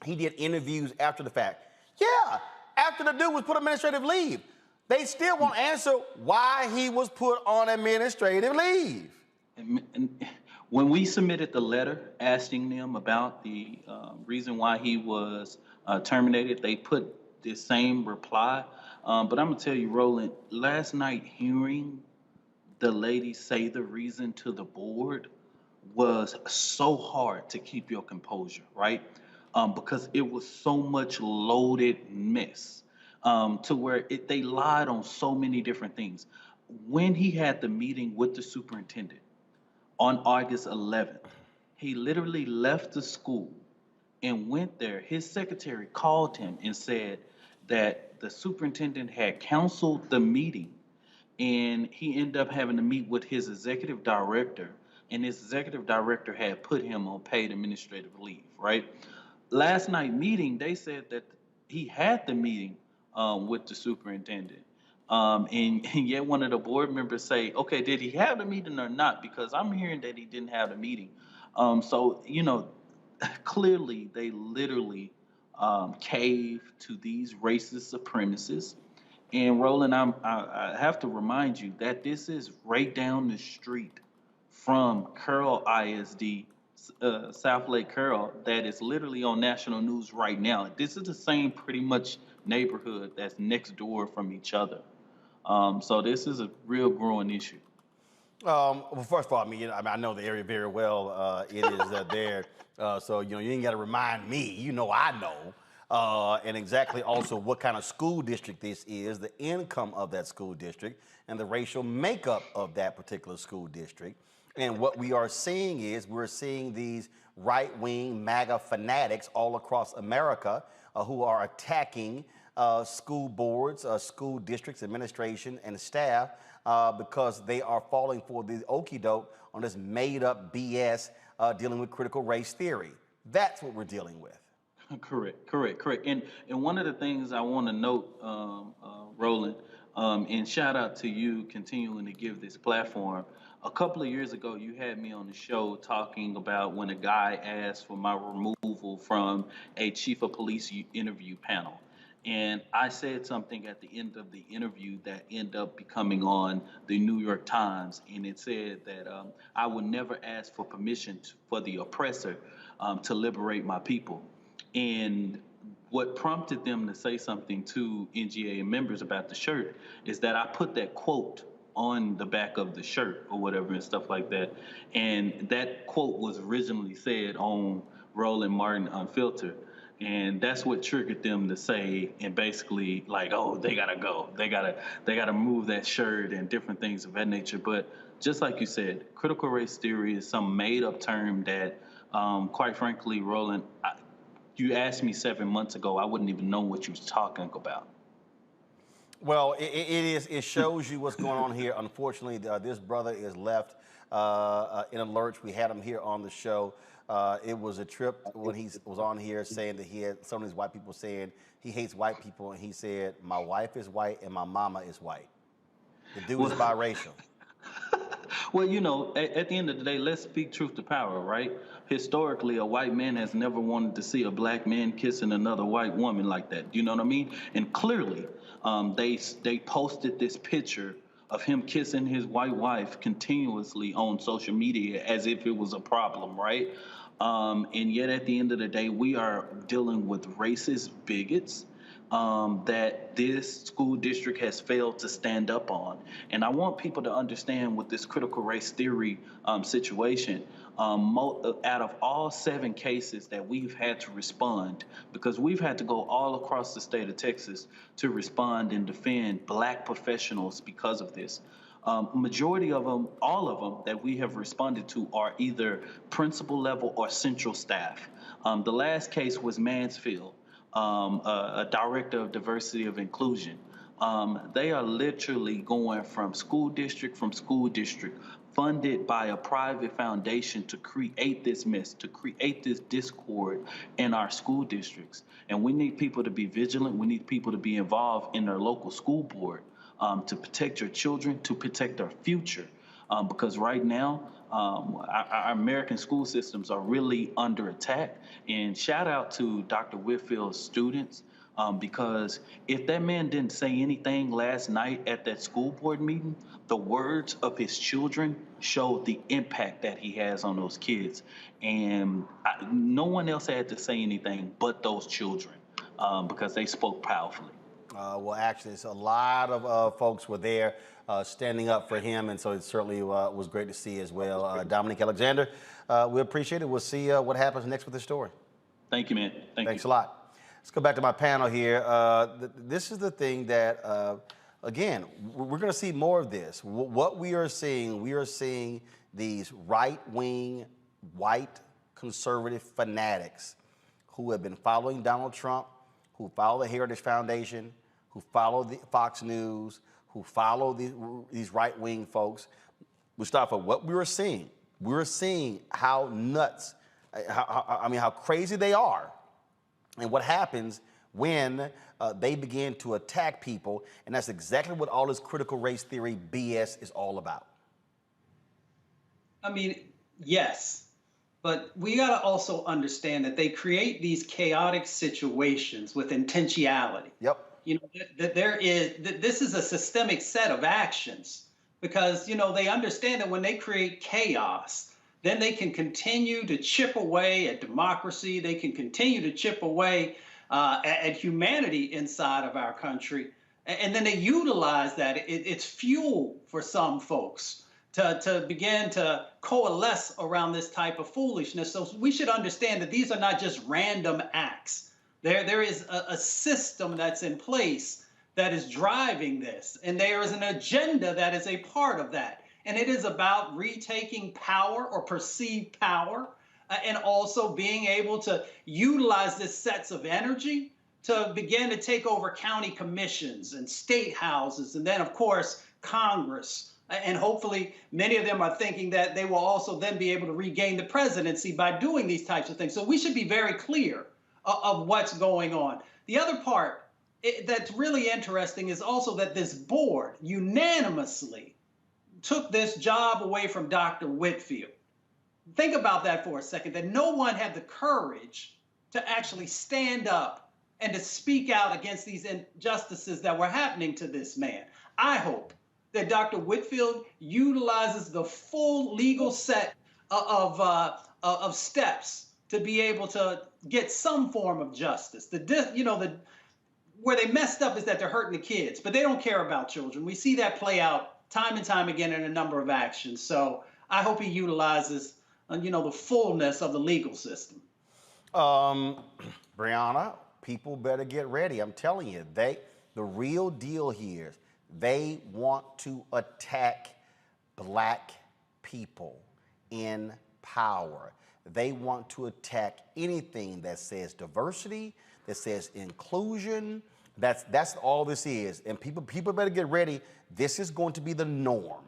Speaker 1: he did interviews after the fact. Yeah, after asked her to do was put administrative leave. They still won't answer why he was put on administrative leave.
Speaker 12: And when we submitted the letter asking them about the reason why he was terminated, they put the same reply. But I'm gonna tell you, Roland, last night hearing the lady say the reason to the board was so hard to keep your composure, right? Because it was so much loaded mess to where they lied on so many different things. When he had the meeting with the superintendent on August 11th, he literally left the school and went there. His secretary called him and said that the superintendent had canceled the meeting, and he ended up having to meet with his executive director, and his executive director had put him on paid administrative leave, right? Last night meeting, they said that he had the meeting with the superintendent. And yet one of the board members say, okay, did he have the meeting or not? Because I'm hearing that he didn't have the meeting. So, you know, clearly they literally cave to these racist supremacists. And Roland, I have to remind you that this is right down the street from Curl ISD, South Lake Curl, that is literally on national news right now. This is the same pretty much neighborhood that's next door from each other. So this is a real growing issue.
Speaker 1: Well, first of all, I know the area very well. It is there. So, you ain't got to remind me. I know. And exactly also what kind of school district this is, the income of that school district, and the racial makeup of that particular school district. And what we are seeing is we're seeing these right-wing MAGA fanatics all across America who are attacking school boards, school districts, administration, and staff because they are falling for the okie doke on this made-up BS dealing with critical race theory. That's what we're dealing with.
Speaker 12: Correct. And one of the things I want to note, Roland, and shout out to you continuing to give this platform. A couple of years ago, you had me on the show talking about when a guy asked for my removal from a chief of police interview panel. And I said something at the end of the interview that ended up becoming on the New York Times. And it said that I would never ask for permission for the oppressor to liberate my people. And what prompted them to say something to NGA members about the shirt is that I put that quote on the back of the shirt or whatever and stuff like that. And that quote was originally said on Roland Martin Unfiltered. And that's what triggered them to say, and basically like, oh, they gotta go. They gotta move that shirt and different things of that nature. But just like you said, critical race theory is some made up term that, quite frankly, Roland, you asked me 7 months ago, I wouldn't even know what you was talking about.
Speaker 1: Well, it shows you what's going on here. Unfortunately, this brother is left in a lurch. We had him here on the show. It was a trip when he was on here saying that he had some of these white people saying he hates white people, and he said, my wife is white and my mama is white. The dude is biracial.
Speaker 12: Well, at the end of the day, let's speak truth to power, right? Historically, a white man has never wanted to see a black man kissing another white woman like that. You know what I mean? And clearly, they posted this picture of him kissing his white wife continuously on social media as if it was a problem, right? And yet at the end of the day, we are dealing with racist bigots that this school district has failed to stand up on. And I want people to understand with this critical race theory situation, out of all 7 cases that we've had to respond, because we've had to go all across the state of Texas to respond and defend black professionals because of this. Majority of them, all of them that we have responded to are either principal level or central staff. The last case was Mansfield, a director of diversity of inclusion. They are literally going from school district, funded by a private foundation to create this mess, to create this discord in our school districts. And we need people to be vigilant. We need people to be involved in their local school board to protect your children, to protect their future. Because right now, our American school systems are really under attack. And shout out to Dr. Whitfield's students Because if that man didn't say anything last night at that school board meeting, the words of his children showed the impact that he has on those kids. And no one else had to say anything but those children because they spoke powerfully.
Speaker 1: Well, actually, it's a lot of folks were there standing up for him, and so it certainly was great to see as well. Dominique Alexander, we appreciate it. We'll see what happens next with the story.
Speaker 12: Thank you, man.
Speaker 1: Thanks a lot. Let's go back to my panel here. This is the thing that, again, we're going to see more of this. What we are seeing these right-wing, white conservative fanatics who have been following Donald Trump, who follow the Heritage Foundation, who follow the Fox News, who follow these right-wing folks. Mustafa, what we were seeing how nuts, how crazy they are, and what happens when they begin to attack people, and that's exactly what all this critical race theory BS is all about.
Speaker 5: I mean, yes, but we got to also understand that they create these chaotic situations with intentionality.
Speaker 1: Yep.
Speaker 5: You know, this is a systemic set of actions because, you know, they understand that when they create chaos, then they can continue to chip away at democracy. They can continue to chip away at humanity inside of our country. And then they utilize that. It's fuel for some folks to begin to coalesce around this type of foolishness. So we should understand that these are not just random acts. There is a system that's in place that is driving this. And there is an agenda that is a part of that. And it is about retaking power or perceived power and also being able to utilize this sets of energy to begin to take over county commissions and state houses and then, of course, Congress. And hopefully many of them are thinking that they will also then be able to regain the presidency by doing these types of things. So we should be very clear of what's going on. The other part that's really interesting is also that this board unanimously took this job away from Dr. Whitfield. Think about that for a second, that no one had the courage to actually stand up and to speak out against these injustices that were happening to this man. I hope that Dr. Whitfield utilizes the full legal set of steps to be able to get some form of justice. Where they messed up is that they're hurting the kids, but they don't care about children. We see that play out time and time again in a number of actions. So I hope he utilizes, the fullness of the legal system.
Speaker 1: Brianna, people better get ready. I'm telling you, the real deal here, they want to attack black people in power. They want to attack anything that says diversity, that says inclusion. That's all this is. And people better get ready. This is going to be the norm.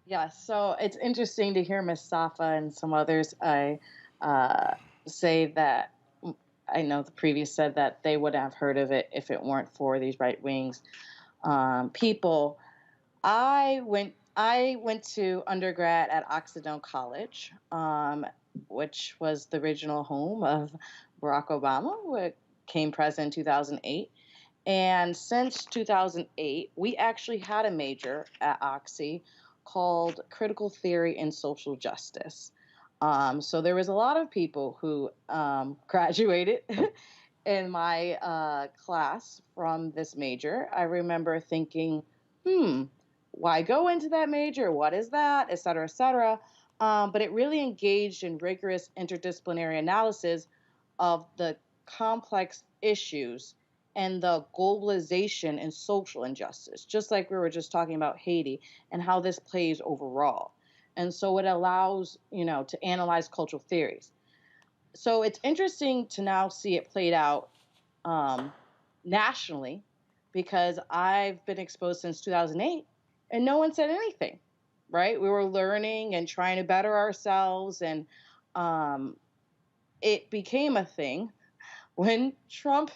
Speaker 11: Yeah, so it's interesting to hear Mustafa and some others say that, I know the previous said that they would have heard of it if it weren't for these right wings people. I went to undergrad at Occidental College, which was the original home of Barack Obama, who became president in 2008. And since 2008, we actually had a major at Oxy called Critical Theory and Social Justice. So there was a lot of people who graduated in my class from this major. I remember thinking, why go into that major? What is that? Et cetera, et cetera. But it really engaged in rigorous interdisciplinary analysis of the complex issues and the globalization and social injustice, just like we were just talking about Haiti and how this plays overall. And so it allows, to analyze cultural theories. So it's interesting to now see it played out nationally, because I've been exposed since 2008 and no one said anything, right? We were learning and trying to better ourselves, and it became a thing when Trump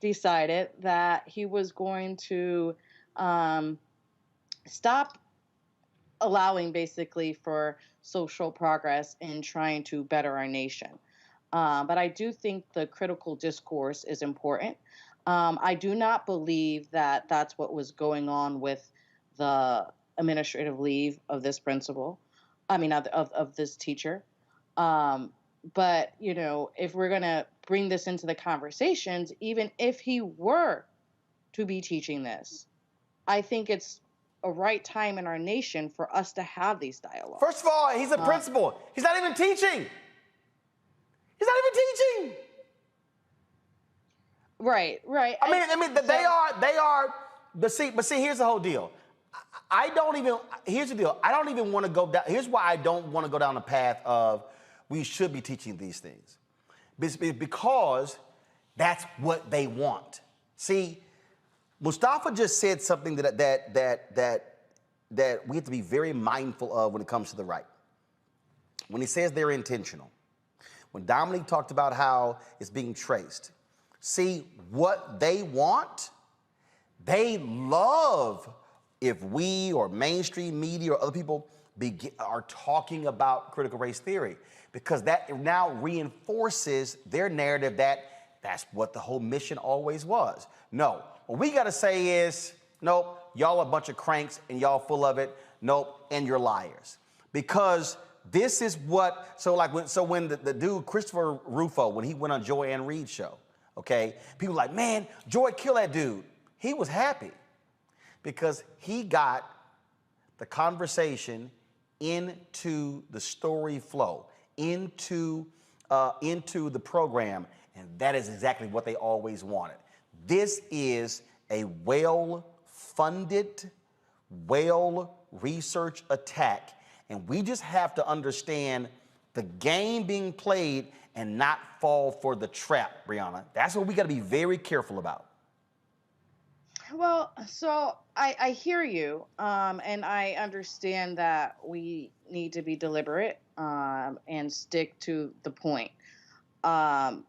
Speaker 11: decided that he was going to stop allowing basically for social progress in trying to better our nation. But I do think the critical discourse is important. I do not believe that that's what was going on with the administrative leave of this principal. I mean, of this teacher. But, you know, if we're going to bring this into the conversations, even if he were to be teaching this, I think it's a right time in our nation for us to have these dialogues.
Speaker 1: First of all, he's a principal. He's not even teaching. He's not even teaching.
Speaker 11: Right.
Speaker 1: I mean, they are. But see, here's the whole deal. Here's the deal. I don't even want to go down. Here's why I don't want to go down the path of we should be teaching these things, because that's what they want. See, Mustafa just said something that we have to be very mindful of when it comes to the right. When he says they're intentional. When Dominique talked about how it's being traced. See, what they want, they love if we or mainstream media or other people are talking about critical race theory, because that now reinforces their narrative that that's what the whole mission always was. No, what we got to say is, nope, y'all a bunch of cranks and y'all full of it. Nope, and you're liars. Because this is what, when the dude, Christopher Rufo, when he went on Joy Ann Reid's show, okay, people were like, man, Joy, kill that dude. He was happy because he got the conversation into the story flow, into the program, and that is exactly what they always wanted. This is a well-funded, well-researched attack, and we just have to understand the game being played and not fall for the trap, Brianna. That's what we got to be very careful about.
Speaker 11: Well, so I hear you, and I understand that we need to be deliberate and stick to the point. However,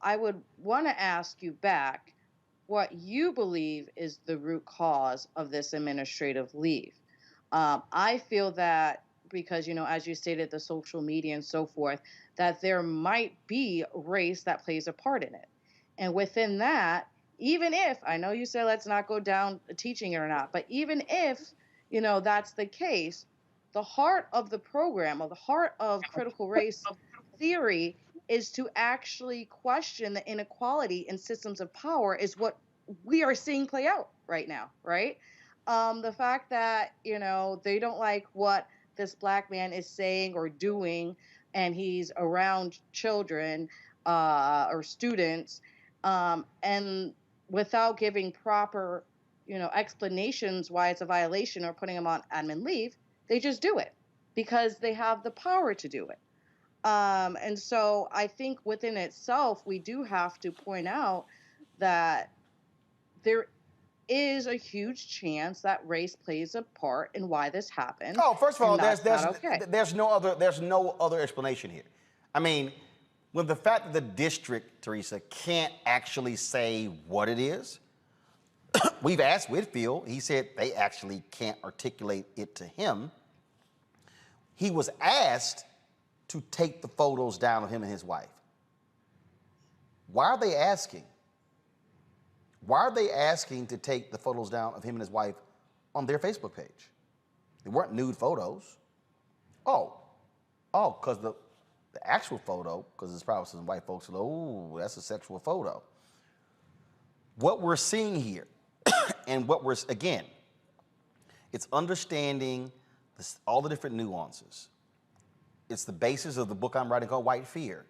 Speaker 11: I would want to ask you back what you believe is the root cause of this administrative leave. I feel that because, you know, as you stated, the social media and so forth, that there might be race that plays a part in it. And within that, even if, I know you said let's not go down teaching it or not, but even if, you know, that's the case, the heart of the program, or the heart of critical race theory, is to actually question the inequality in systems of power, is what we are seeing play out right now, right? The fact that, you know, they don't like what this black man is saying or doing, and he's around children or students, and without giving proper, you know, explanations why it's a violation or putting them on admin leave, they just do it because they have the power to do it. And so I think within itself, we do have to point out that there is a huge chance that race plays a part in why this happened.
Speaker 1: Oh, first of all,
Speaker 11: there's
Speaker 1: no other explanation here. I mean, when the fact that the district, Teresa, can't actually say what it is, we've asked Whitfield, he said they actually can't articulate it to him. He was asked to take the photos down of him and his wife. Why are they asking? Why are they asking to take the photos down of him and his wife on their Facebook page? They weren't nude photos. Oh, because the actual photo, because it's probably some white folks, oh, that's a sexual photo. What we're seeing here, and what we're, again, it's understanding all the different nuances. It's the basis of the book I'm writing called White Fear.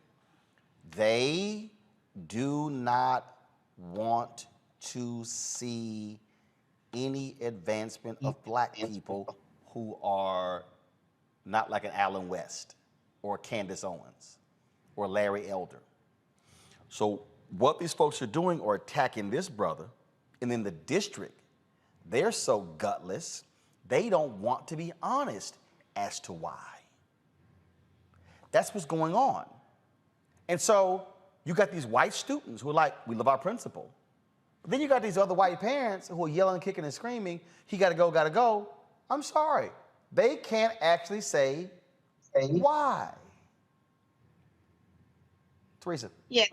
Speaker 1: They do not want to see any advancement of black people who are not like an Alan West or Candace Owens or Larry Elder. So what these folks are doing are attacking this brother, and then the district, they're so gutless, they don't want to be honest as to why. That's what's going on. And so you got these white students who are like, we love our principal. But then you got these other white parents who are yelling, kicking, and screaming, he gotta go, gotta go. I'm sorry. They can't actually say why. Teresa.
Speaker 3: Yeah,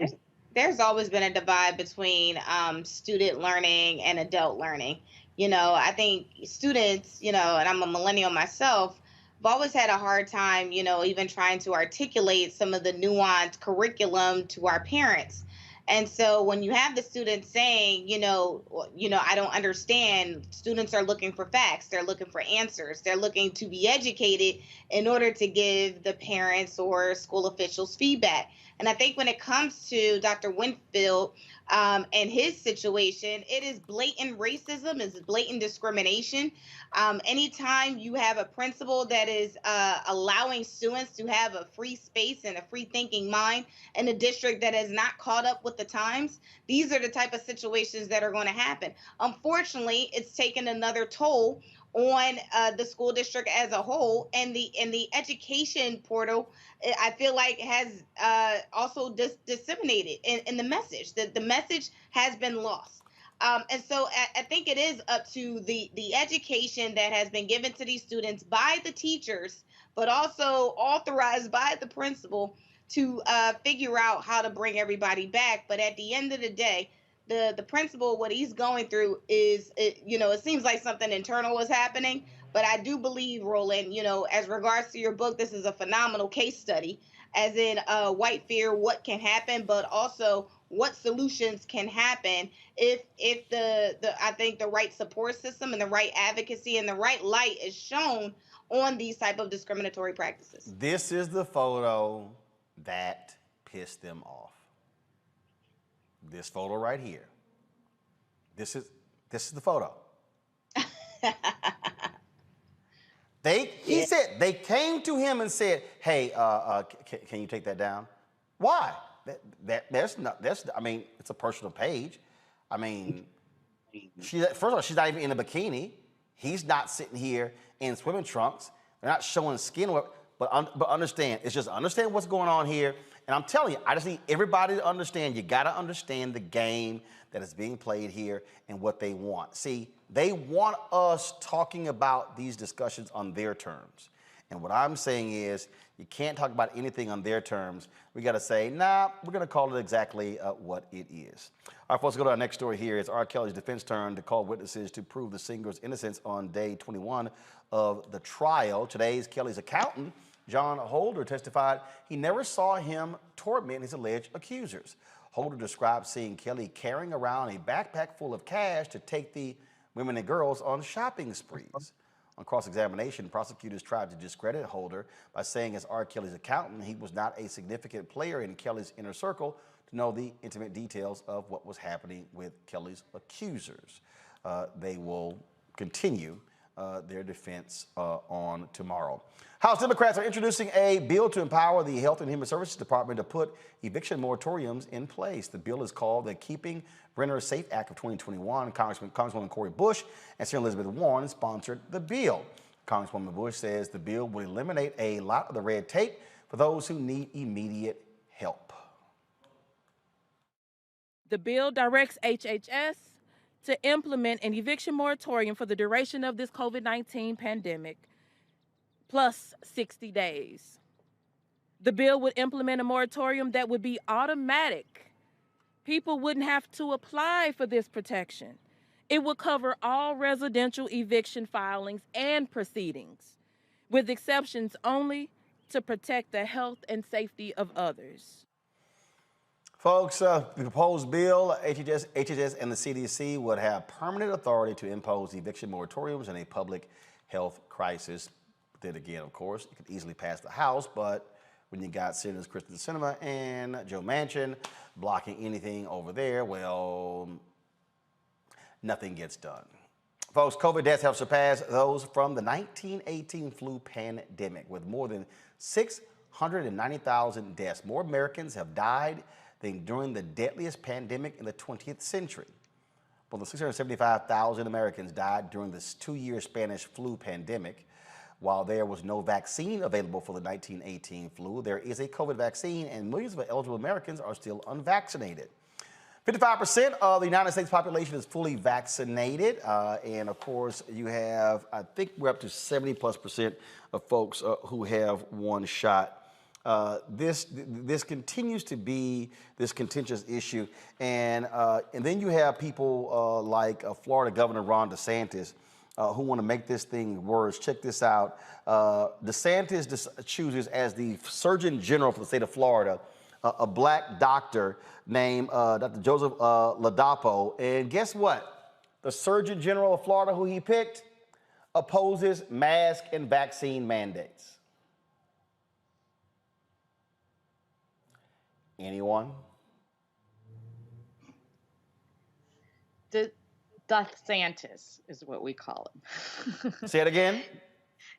Speaker 3: there's always been a divide between student learning and adult learning. I think students, and I'm a millennial myself, I've always had a hard time, even trying to articulate some of the nuanced curriculum to our parents. And so when you have the students saying, I don't understand, students are looking for facts, they're looking for answers, they're looking to be educated in order to give the parents or school officials feedback. And I think when it comes to Dr. Winfield and his situation, it is blatant racism, it's blatant discrimination. Anytime you have a principal that is allowing students to have a free space and a free thinking mind in a district that has not caught up with the times, these are the type of situations that are going to happen. Unfortunately, it's taken another toll on the school district as a whole, and the education portal, I feel like, has also disseminated in the message. The message has been lost. And so I think it is up to the education that has been given to these students by the teachers, but also authorized by the principal to figure out how to bring everybody back. But at the end of the day, the principal, what he's going through is, it seems like something internal is happening. But I do believe, Roland, as regards to your book, this is a phenomenal case study, as in white fear, what can happen, but also what solutions can happen if I think the right support system and the right advocacy and the right light is shown on these type of discriminatory practices.
Speaker 1: This is the photo that pissed them off. This photo right here. This is the photo. He said they came to him and said, "Hey, can you take that down?" Why? I mean, it's a personal page. I mean, first of all, she's not even in a bikini. He's not sitting here in swimming trunks. They're not showing skin work. But understand, understand what's going on here. And I'm telling you, I just need everybody to understand. You got to understand the game that is being played here and what they want. See, they want us talking about these discussions on their terms. And what I'm saying is, you can't talk about anything on their terms. We got to say, nah, we're going to call it exactly what it is. All right, folks, go to our next story here. It's R. Kelly's defense turn to call witnesses to prove the singer's innocence on day 21 of the trial. Today's Kelly's accountant, John Holder, testified he never saw him torment his alleged accusers. Holder described seeing Kelly carrying around a backpack full of cash to take the women and girls on shopping sprees. On cross-examination, prosecutors tried to discredit Holder by saying, as R. Kelly's accountant, he was not a significant player in Kelly's inner circle to know the intimate details of what was happening with Kelly's accusers. They will continue their defense on tomorrow. House Democrats are introducing a bill to empower the Health and Human Services Department to put eviction moratoriums in place. The bill is called the Keeping Renters Safe Act of 2021. Congresswoman Cori Bush and Senator Elizabeth Warren sponsored the bill. Congresswoman Bush says the bill will eliminate a lot of the red tape for those who need immediate help.
Speaker 13: The bill directs HHS to implement an eviction moratorium for the duration of this COVID-19 pandemic, plus 60 days. The bill would implement a moratorium that would be automatic. People wouldn't have to apply for this protection. It would cover all residential eviction filings and proceedings, with exceptions only to protect the health and safety of others.
Speaker 1: Folks, the proposed bill, HHS and the CDC would have permanent authority to impose eviction moratoriums in a public health crisis. Then again, of course, it could easily pass the House, but when you got Senators Kristen Sinema and Joe Manchin blocking anything over there, well, nothing gets done. Folks, COVID deaths have surpassed those from the 1918 flu pandemic, with more than 690,000 deaths. More Americans have died than during the deadliest pandemic in the 20th century. More than 675,000 Americans died during this 2-year Spanish flu pandemic. While there was no vaccine available for the 1918 flu, there is a COVID vaccine, and millions of eligible Americans are still unvaccinated. 55% of the United States population is fully vaccinated, and of course, you have, I think we're up to 70+% of folks who have one shot this continues to be this contentious issue, and then you have people like Florida Governor Ron DeSantis who want to make this thing worse. Check this out. DeSantis chooses as the Surgeon General for the state of Florida a black doctor named Dr. Joseph Ladapo, and guess what? The Surgeon General of Florida, who he picked, opposes mask and vaccine mandates. Anyone?
Speaker 11: DeSantis is what we call him.
Speaker 1: Say it again.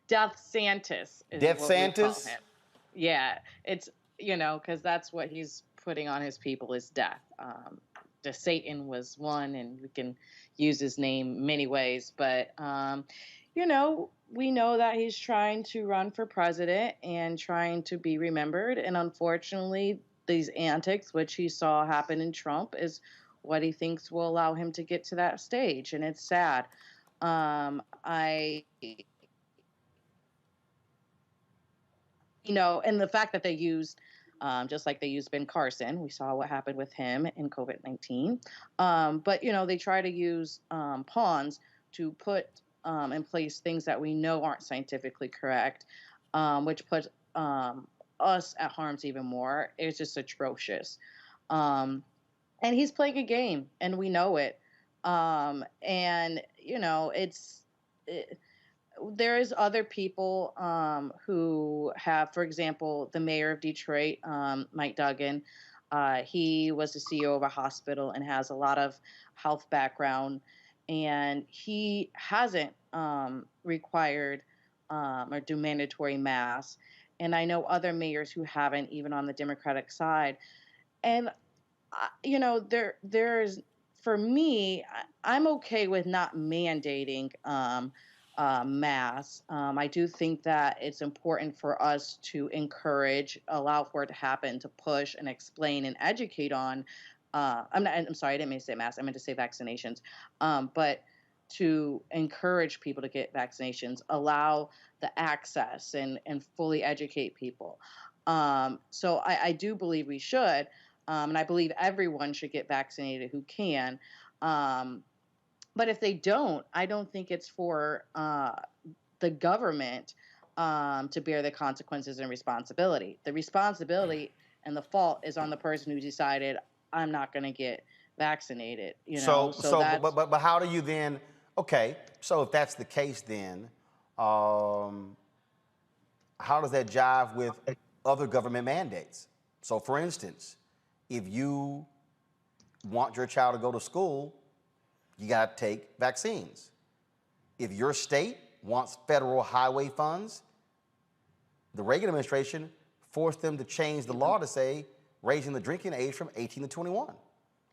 Speaker 11: DeSantis is
Speaker 1: Death
Speaker 11: what we call
Speaker 1: Santis?
Speaker 11: him. Yeah, it's, because that's what he's putting on his people is death. The Satan was one, and we can use his name many ways, but we know that he's trying to run for president and trying to be remembered, and unfortunately, these antics, which he saw happen in Trump, is what he thinks will allow him to get to that stage, and it's sad. And the fact that they used, just like they used Ben Carson, we saw what happened with him in COVID-19. But they try to use pawns to put in place things that we know aren't scientifically correct, which puts us at harms even more. It's just atrocious. And he's playing a game, and we know it. There is other people who have, for example, the mayor of Detroit, Mike Duggan. He was the CEO of a hospital and has a lot of health background, and he hasn't required or do mandatory masks. And I know other mayors who haven't, even on the Democratic side. And, there's, for me, I'm okay with not mandating masks. I do think that it's important for us to encourage, allow for it to happen, to push and explain and educate on. I'm sorry, I didn't mean to say masks. I meant to say vaccinations. But to encourage people to get vaccinations, allow the access and fully educate people. So I do believe we should, and I believe everyone should get vaccinated who can. But if they don't, I don't think it's for the government to bear the consequences and responsibility. The responsibility and the fault is on the person who decided, I'm not going to get vaccinated.
Speaker 1: But how do you then? Okay, so if that's the case, then how does that jive with other government mandates? So, for instance, if you want your child to go to school, you got to take vaccines. If your state wants federal highway funds, the Reagan administration forced them to change the law to say raising the drinking age from 18 to 21.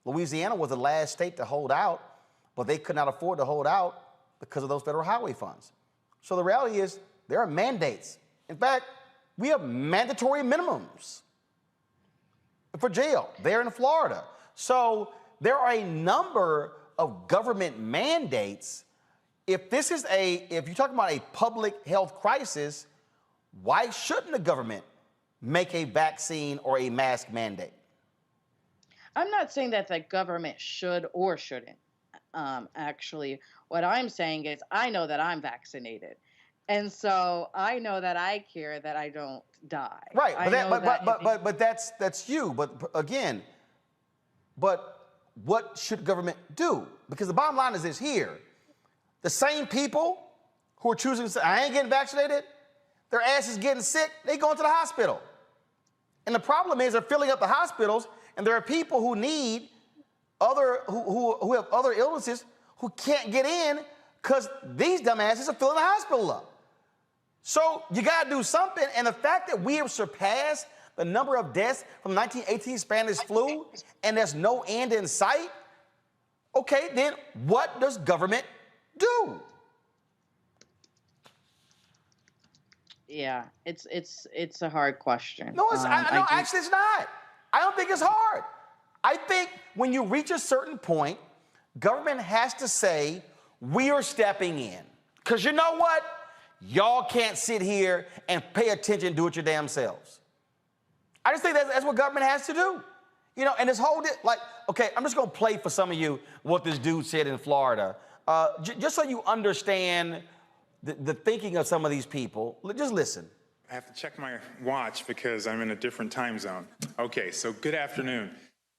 Speaker 1: Louisiana was the last state to hold out, but they could not afford to hold out because of those federal highway funds. So the reality is there are mandates. In fact, we have mandatory minimums for jail there in Florida. So there are a number of government mandates. If you're talking about a public health crisis, why shouldn't the government make a vaccine or a mask mandate?
Speaker 11: I'm not saying that the government should or shouldn't. Actually, what I'm saying is I know that I'm vaccinated. And so I know that I care that I don't die.
Speaker 1: Right, but that's you. But again, what should government do? Because the bottom line is this here. The same people who are choosing to say, I ain't getting vaccinated, their ass is getting sick, they going to the hospital. And the problem is they're filling up the hospitals, and there are people who need who have other illnesses who can't get in because these dumbasses are filling the hospital up. So you got to do something. And the fact that we have surpassed the number of deaths from the 1918 Spanish flu and there's no end in sight, okay, then what does government do?
Speaker 11: Yeah, it's a hard question.
Speaker 1: No, actually it's not. I don't think it's hard. I think when you reach a certain point, government has to say, we are stepping in. Because you know what? Y'all can't sit here and pay attention and do it your damn selves. I just think that's what government has to do. You know, and this whole, like, okay, I'm just gonna play for some of you what this dude said in Florida. Just so you understand the thinking of some of these people, just listen.
Speaker 9: I have to check my watch because I'm in a different time zone. Okay, so good afternoon.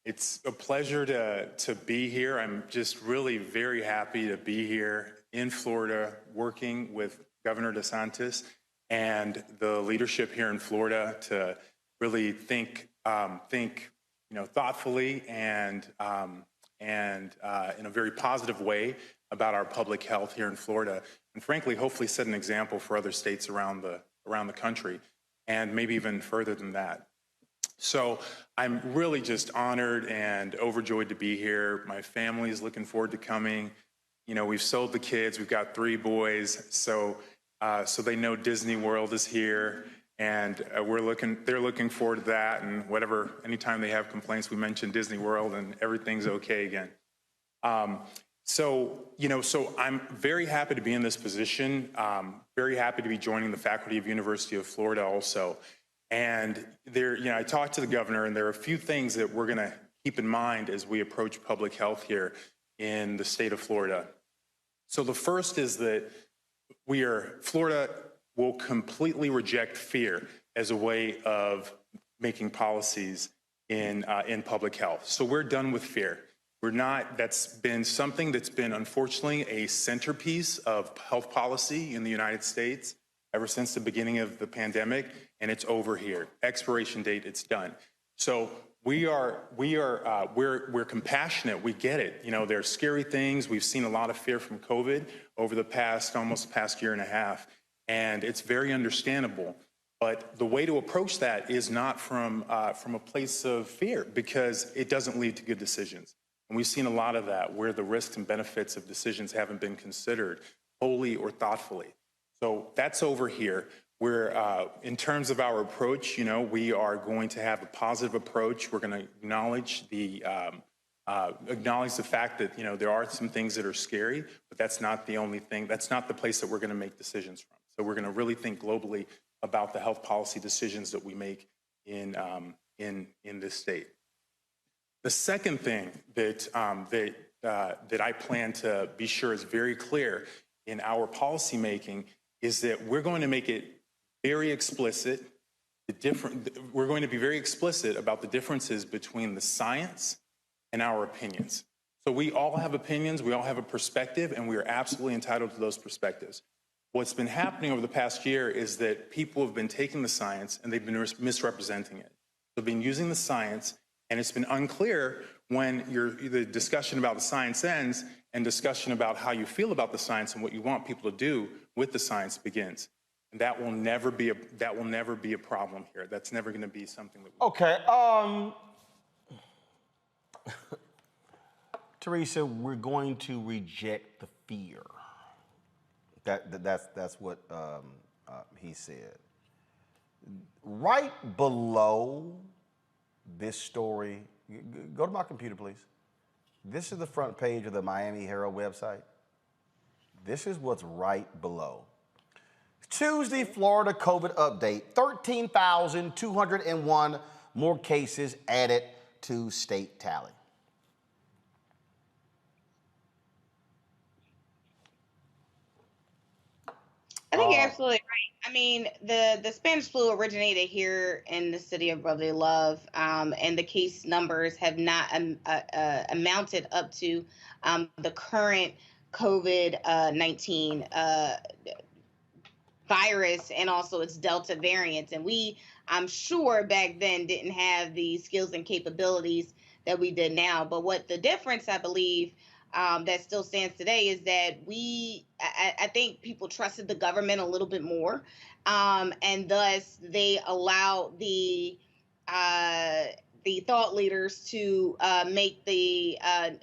Speaker 9: It's a pleasure to be here. I'm just really very happy to be here in Florida working with Governor DeSantis and the leadership here in Florida to really think thoughtfully and in a very positive way about our public health here in Florida, and frankly, hopefully set an example for other states around the country, and maybe even further than that. So I'm really just honored and overjoyed to be here. My family is looking forward to coming. You know, we've sold the kids. We've got 3 boys, so they know Disney World is here, and they're looking forward to that. And anytime they have complaints, we mention Disney World, and everything's okay again. So I'm very happy to be in this position. Very happy to be joining the faculty of University of Florida also. And I talked to the governor, and there are a few things that we're going to keep in mind as we approach public health here in the state of Florida. So the first is that Florida will completely reject fear as a way of making policies in public health. So we're done with fear. That's been something that's been unfortunately a centerpiece of health policy in the United States ever since the beginning of the pandemic, and it's over here. Expiration date, it's done. So we're compassionate. We get it. You know, there's scary things. We've seen a lot of fear from COVID over almost the past year and a half, and it's very understandable. But the way to approach that is not from a place of fear, because it doesn't lead to good decisions. And we've seen a lot of that, where the risks and benefits of decisions haven't been considered wholly or thoughtfully. So that's over here. In terms of our approach, we are going to have a positive approach. We're going to acknowledge the fact that, there are some things that are scary, but that's not the only thing. That's not the place that we're going to make decisions from. So we're going to really think globally about the health policy decisions that we make in this state. The second thing that I plan to be sure is very clear in our policy making is that we're going to make it very explicit. We're going to be very explicit about the differences between the science and our opinions. So we all have opinions, we all have a perspective, and we are absolutely entitled to those perspectives. What's been happening over the past year is that people have been taking the science and they've been misrepresenting it. They've been using the science, and it's been unclear when the discussion about the science ends and discussion about how you feel about the science and what you want people to do with the science begins. And that will never be a problem here. That's never going to be something that
Speaker 1: Okay. Teresa, we're going to reject the fear. That's what he said. Right below this story, go to my computer, please. This is the front page of the Miami Herald website. This is what's right below. Tuesday, Florida COVID update, 13,201 more cases added to state tally.
Speaker 3: I think you're absolutely right. I mean, the Spanish flu originated here in the city of Brotherly Love, and the case numbers have not amounted up to the current COVID-19 virus and also its Delta variant. And I'm sure back then didn't have the skills and capabilities that we did now. But what the difference, I believe, that still stands today is that I think people trusted the government a little bit more, and thus they allowed the thought leaders to make the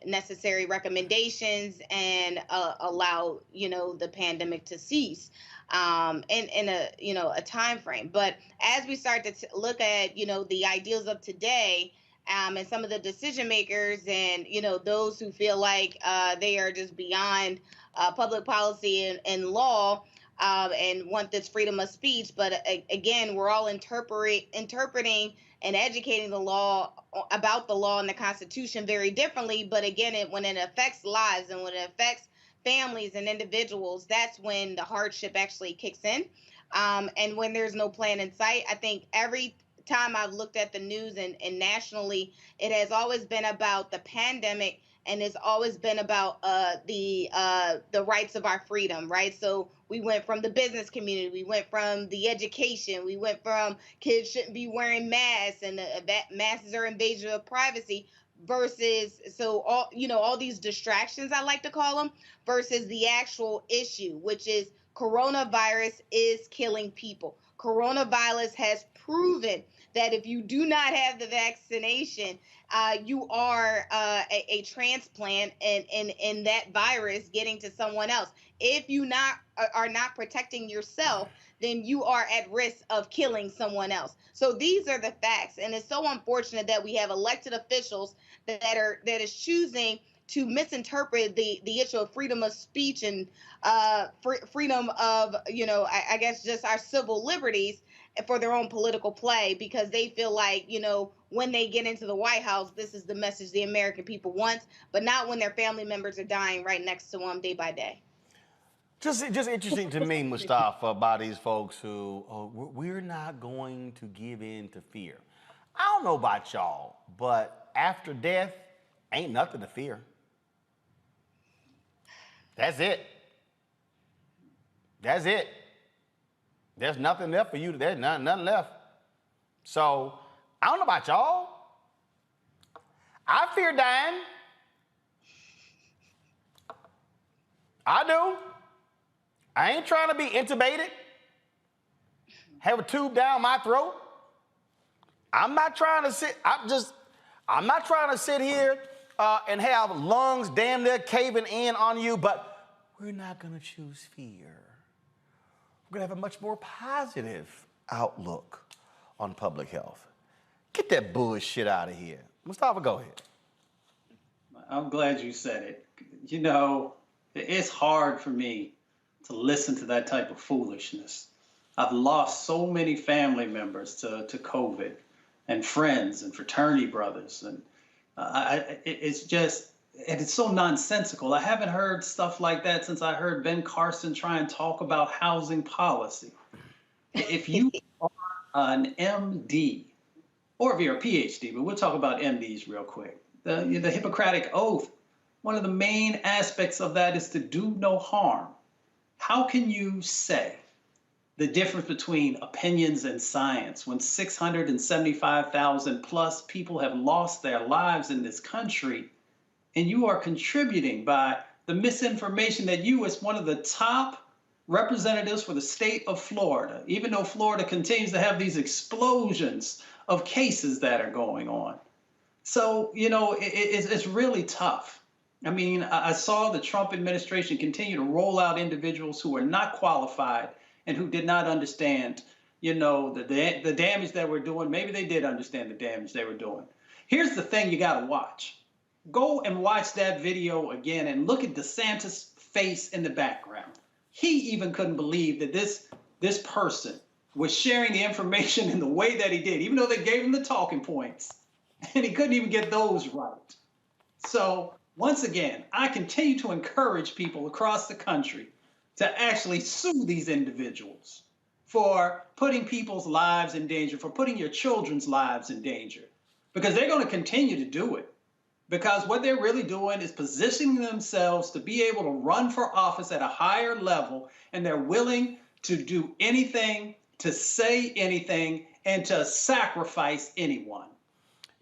Speaker 3: necessary recommendations and allow the pandemic to cease in a time frame. But as we start to look at the ideals of today, and some of the decision makers and those who feel like they are just beyond public policy and law, and want this freedom of speech. But again, we're all interpreting and educating the law about the law and the Constitution very differently. But again, when it affects lives and when it affects families and individuals, that's when the hardship actually kicks in. And when there's no plan in sight, I think every time I've looked at the news and nationally, it has always been about the pandemic, and it's always been about the rights of our freedom, right? So we went from the business community, we went from the education, we went from kids shouldn't be wearing masks, and that masks are invasion of privacy, versus all these distractions, I like to call them, versus the actual issue, which is coronavirus is killing people. Coronavirus has proven that if you do not have the vaccination, you are a transplant and that virus getting to someone else. If you are not protecting yourself, then you are at risk of killing someone else. So these are the facts, and it's so unfortunate that we have elected officials that is choosing to misinterpret the issue of freedom of speech and freedom of, I guess just our civil liberties for their own political play, because they feel like, when they get into the White House, this is the message the American people want, but not when their family members are dying right next to them day by day.
Speaker 1: Just interesting to me, Mustafa, by these folks who, we're not going to give in to fear. I don't know about y'all, but after death, ain't nothing to fear. That's it. That's it. There's nothing left for you. There's nothing left. So, I don't know about y'all. I fear dying. I do. I ain't trying to be intubated, have a tube down my throat. I'm not trying to sit here and have lungs damn near caving in on you, but we're not going to choose fear. We're going to have a much more positive outlook on public health. Get that bullshit out of here. Mustafa, go ahead.
Speaker 5: I'm glad you said it. It's hard for me to listen to that type of foolishness. I've lost so many family members to COVID, and friends and fraternity brothers, and it's so nonsensical. I haven't heard stuff like that since I heard Ben Carson try and talk about housing policy. If you are an MD, or if you're a PhD, but we'll talk about MDs real quick. The Hippocratic Oath, one of the main aspects of that is to do no harm. How can you say the difference between opinions and science when 675,000 plus people have lost their lives in this country, and you are contributing by the misinformation that you, as one of the top representatives for the state of Florida, even though Florida continues to have these explosions of cases that are going on. So, it's really tough. I mean, I saw the Trump administration continue to roll out individuals who were not qualified and who did not understand, the damage that we're doing. Maybe they did understand the damage they were doing. Here's the thing you got to watch. Go and watch that video again and look at DeSantis' face in the background. He even couldn't believe that this person was sharing the information in the way that he did, even though they gave him the talking points, and he couldn't even get those right. So, once again, I continue to encourage people across the country to actually sue these individuals for putting people's lives in danger, for putting your children's lives in danger, because they're going to continue to do it. Because what they're really doing is positioning themselves to be able to run for office at a higher level, and they're willing to do anything, to say anything, and to sacrifice anyone.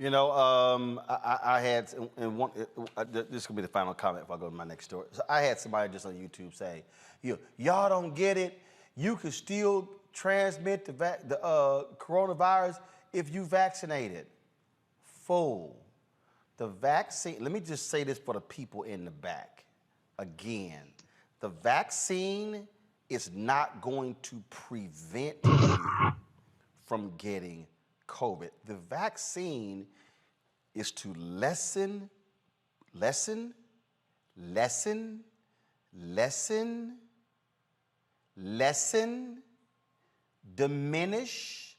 Speaker 1: I had, and one, this is going to be the final comment if I go to my next story. So I had somebody just on YouTube say, y'all don't get it. You can still transmit the coronavirus if you vaccinated. Fool. The vaccine, let me just say this for the people in the back. Again, the vaccine is not going to prevent you from getting COVID. The vaccine is to lessen lessen, diminish,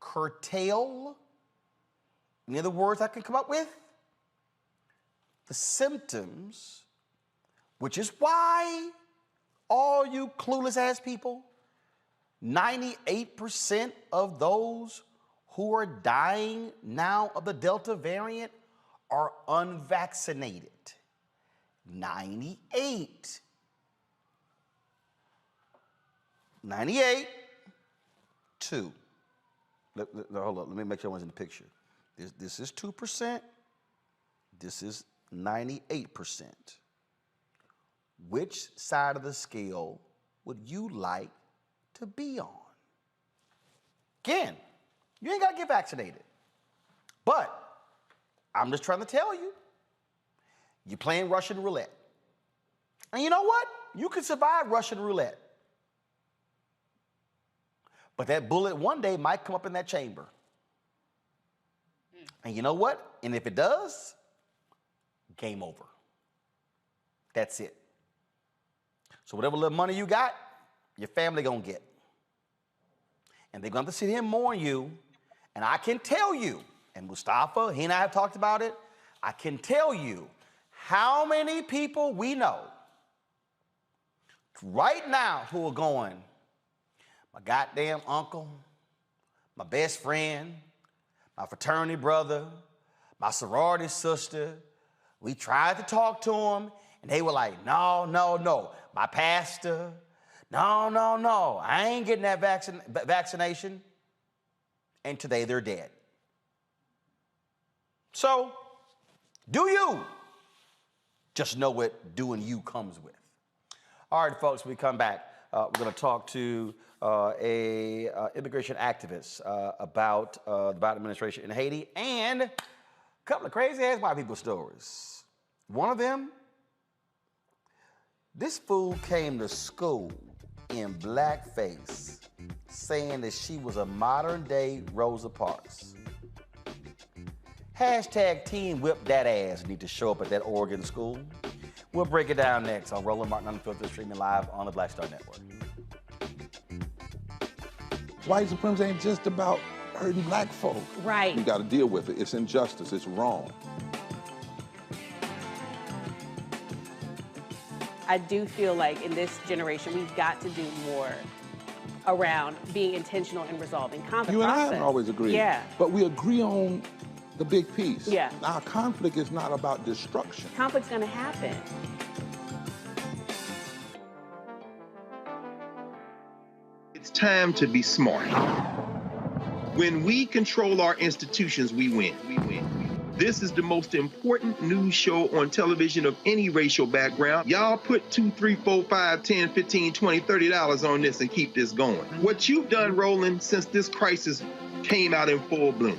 Speaker 1: curtail, any other words I can come up with? The symptoms, which is why all you clueless ass people, 98% of those who are dying now of the Delta variant are unvaccinated. 98. 98. 2. Hold up, let me make sure I was in the picture. This is 2%. This is 98%. Which side of the scale would you like to be on? Again, you ain't got to get vaccinated. But I'm just trying to tell you, you're playing Russian roulette. And you know what? You can survive Russian roulette. But that bullet one day might come up in that chamber. And you know what? And if it does, game over. That's it. So whatever little money you got, your family gonna get. And they're gonna have to sit here and mourn you. And I can tell you, and Mustafa, he and I have talked about it, I can tell you how many people we know right now who are going, my goddamn uncle, my best friend, my fraternity brother, my sorority sister. We tried to talk to them, and they were like, no, no, no. My pastor, no, no, no. I ain't getting that vaccination. And today they're dead. So, do you? Just know what doing you comes with. All right, folks, when we come back, we're going to talk to a immigration activist about the Biden administration in Haiti and a couple of crazy-ass white people stories. One of them, this fool came to school in blackface saying that she was a modern-day Rosa Parks. Hashtag Team Whip That Ass need to show up at that Oregon school. We'll break it down next on Roland Martin Unfiltered, streaming live on the Black Star Network.
Speaker 14: White supremacy ain't just about hurting black folk.
Speaker 15: Right.
Speaker 14: We got to deal with it. It's injustice. It's wrong.
Speaker 15: I do feel like in this generation, we've got to do more around being intentional in resolving conflict.
Speaker 14: You and I haven't always agreed.
Speaker 15: Yeah.
Speaker 14: But we agree on the big piece.
Speaker 15: Yeah.
Speaker 14: Now, conflict is not about destruction.
Speaker 15: Conflict's going to happen.
Speaker 16: It's time to be smart. When we control our institutions, we win. We win. This is the most important news show on television of any racial background. Y'all put $2, $3, $4, $5, $10, $15, $20, $30 on this and keep this going. What you've done, Roland, since this crisis came out in full bloom.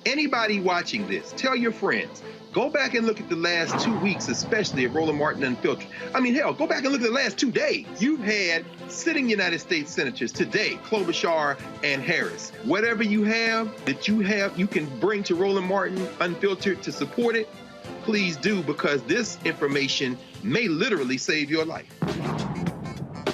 Speaker 16: Anybody watching this, tell your friends, go back and look at the last 2 weeks, especially of Roland Martin Unfiltered. I mean, hell, go back and look at the last 2 days. You've had sitting United States senators today, Klobuchar and Harris. Whatever you have that you can bring to Roland Martin Unfiltered to support it, please do, because this information may literally save your life.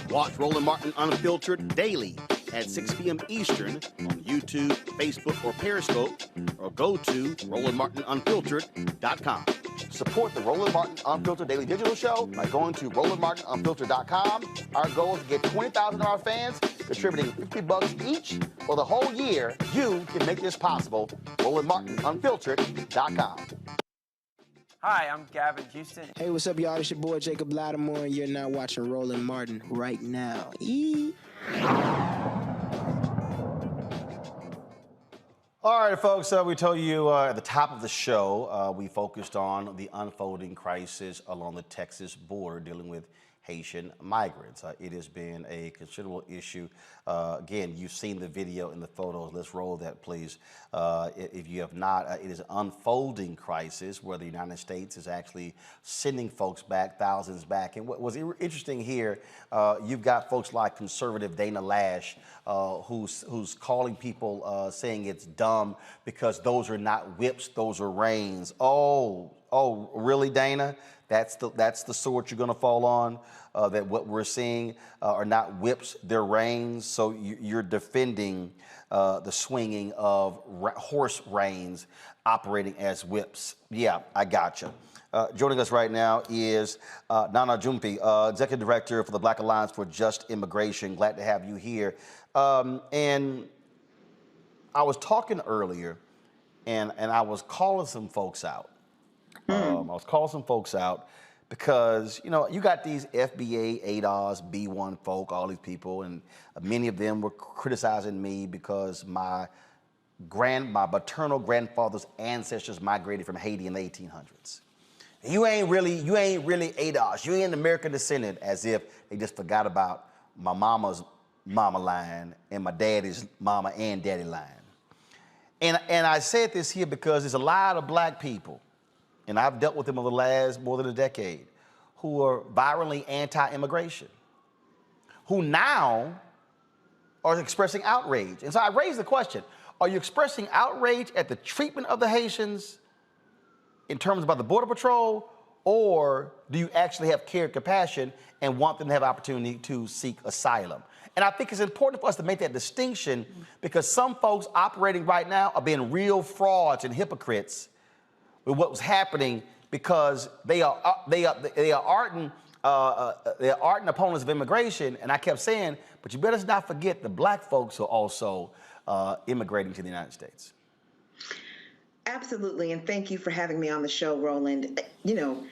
Speaker 1: Watch Roland Martin Unfiltered daily at 6 p.m. Eastern on YouTube, Facebook, or Periscope, or go to RolandMartinUnfiltered.com. Support the Roland Martin Unfiltered Daily Digital Show by going to RolandMartinUnfiltered.com. Our goal is to get 20,000 of our fans contributing $50 each for the whole year. You can make this possible. RolandMartinUnfiltered.com.
Speaker 17: Hi, I'm Gavin Houston.
Speaker 18: Hey, what's up, y'all? It's your boy Jacob Lattimore, and you're now watching Roland Martin right now.
Speaker 1: All right, folks, we told you at the top of the show, we focused on the unfolding crisis along the Texas border dealing with Haitian migrants. It has been a considerable issue. Again, you've seen the video and the photos. Let's roll that, please. If you have not, it is an unfolding crisis where the United States is actually sending folks back, thousands back. And what was interesting here, you've got folks like conservative Dana Lash, who's calling people saying it's dumb because those are not whips, those are reins. Oh, Oh, really, Dana? That's the sword you're going to fall on. That what we're seeing are not whips, they're reins. So you're defending the swinging of horse reins operating as whips. Yeah, I gotcha. Joining us right now is Nana Jumpi, Executive Director for the Black Alliance for Just Immigration. Glad to have you here. And I was talking earlier, and I was calling some folks out. Because, you know, you got these FBA, ADOS, B1 folk, all these people, and many of them were criticizing me because my maternal grandfather's ancestors migrated from Haiti in the 1800s. You ain't really ADOS, you ain't American descendant, as if they just forgot about my mama's mama line and my daddy's mama and daddy line. And I said this here because there's a lot of black people, and I've dealt with them over the last more than a decade, who are virally anti-immigration, who now are expressing outrage. And so I raised the question, are you expressing outrage at the treatment of the Haitians in terms about the Border Patrol, or do you actually have care and compassion and want them to have opportunity to seek asylum? And I think it's important for us to make that distinction because some folks operating right now are being real frauds and hypocrites with what was happening because they are ardent opponents of immigration. And I kept saying, but you better not forget the black folks who are also immigrating to the United States.
Speaker 10: Absolutely, and thank you for having me on the show, Roland. You know,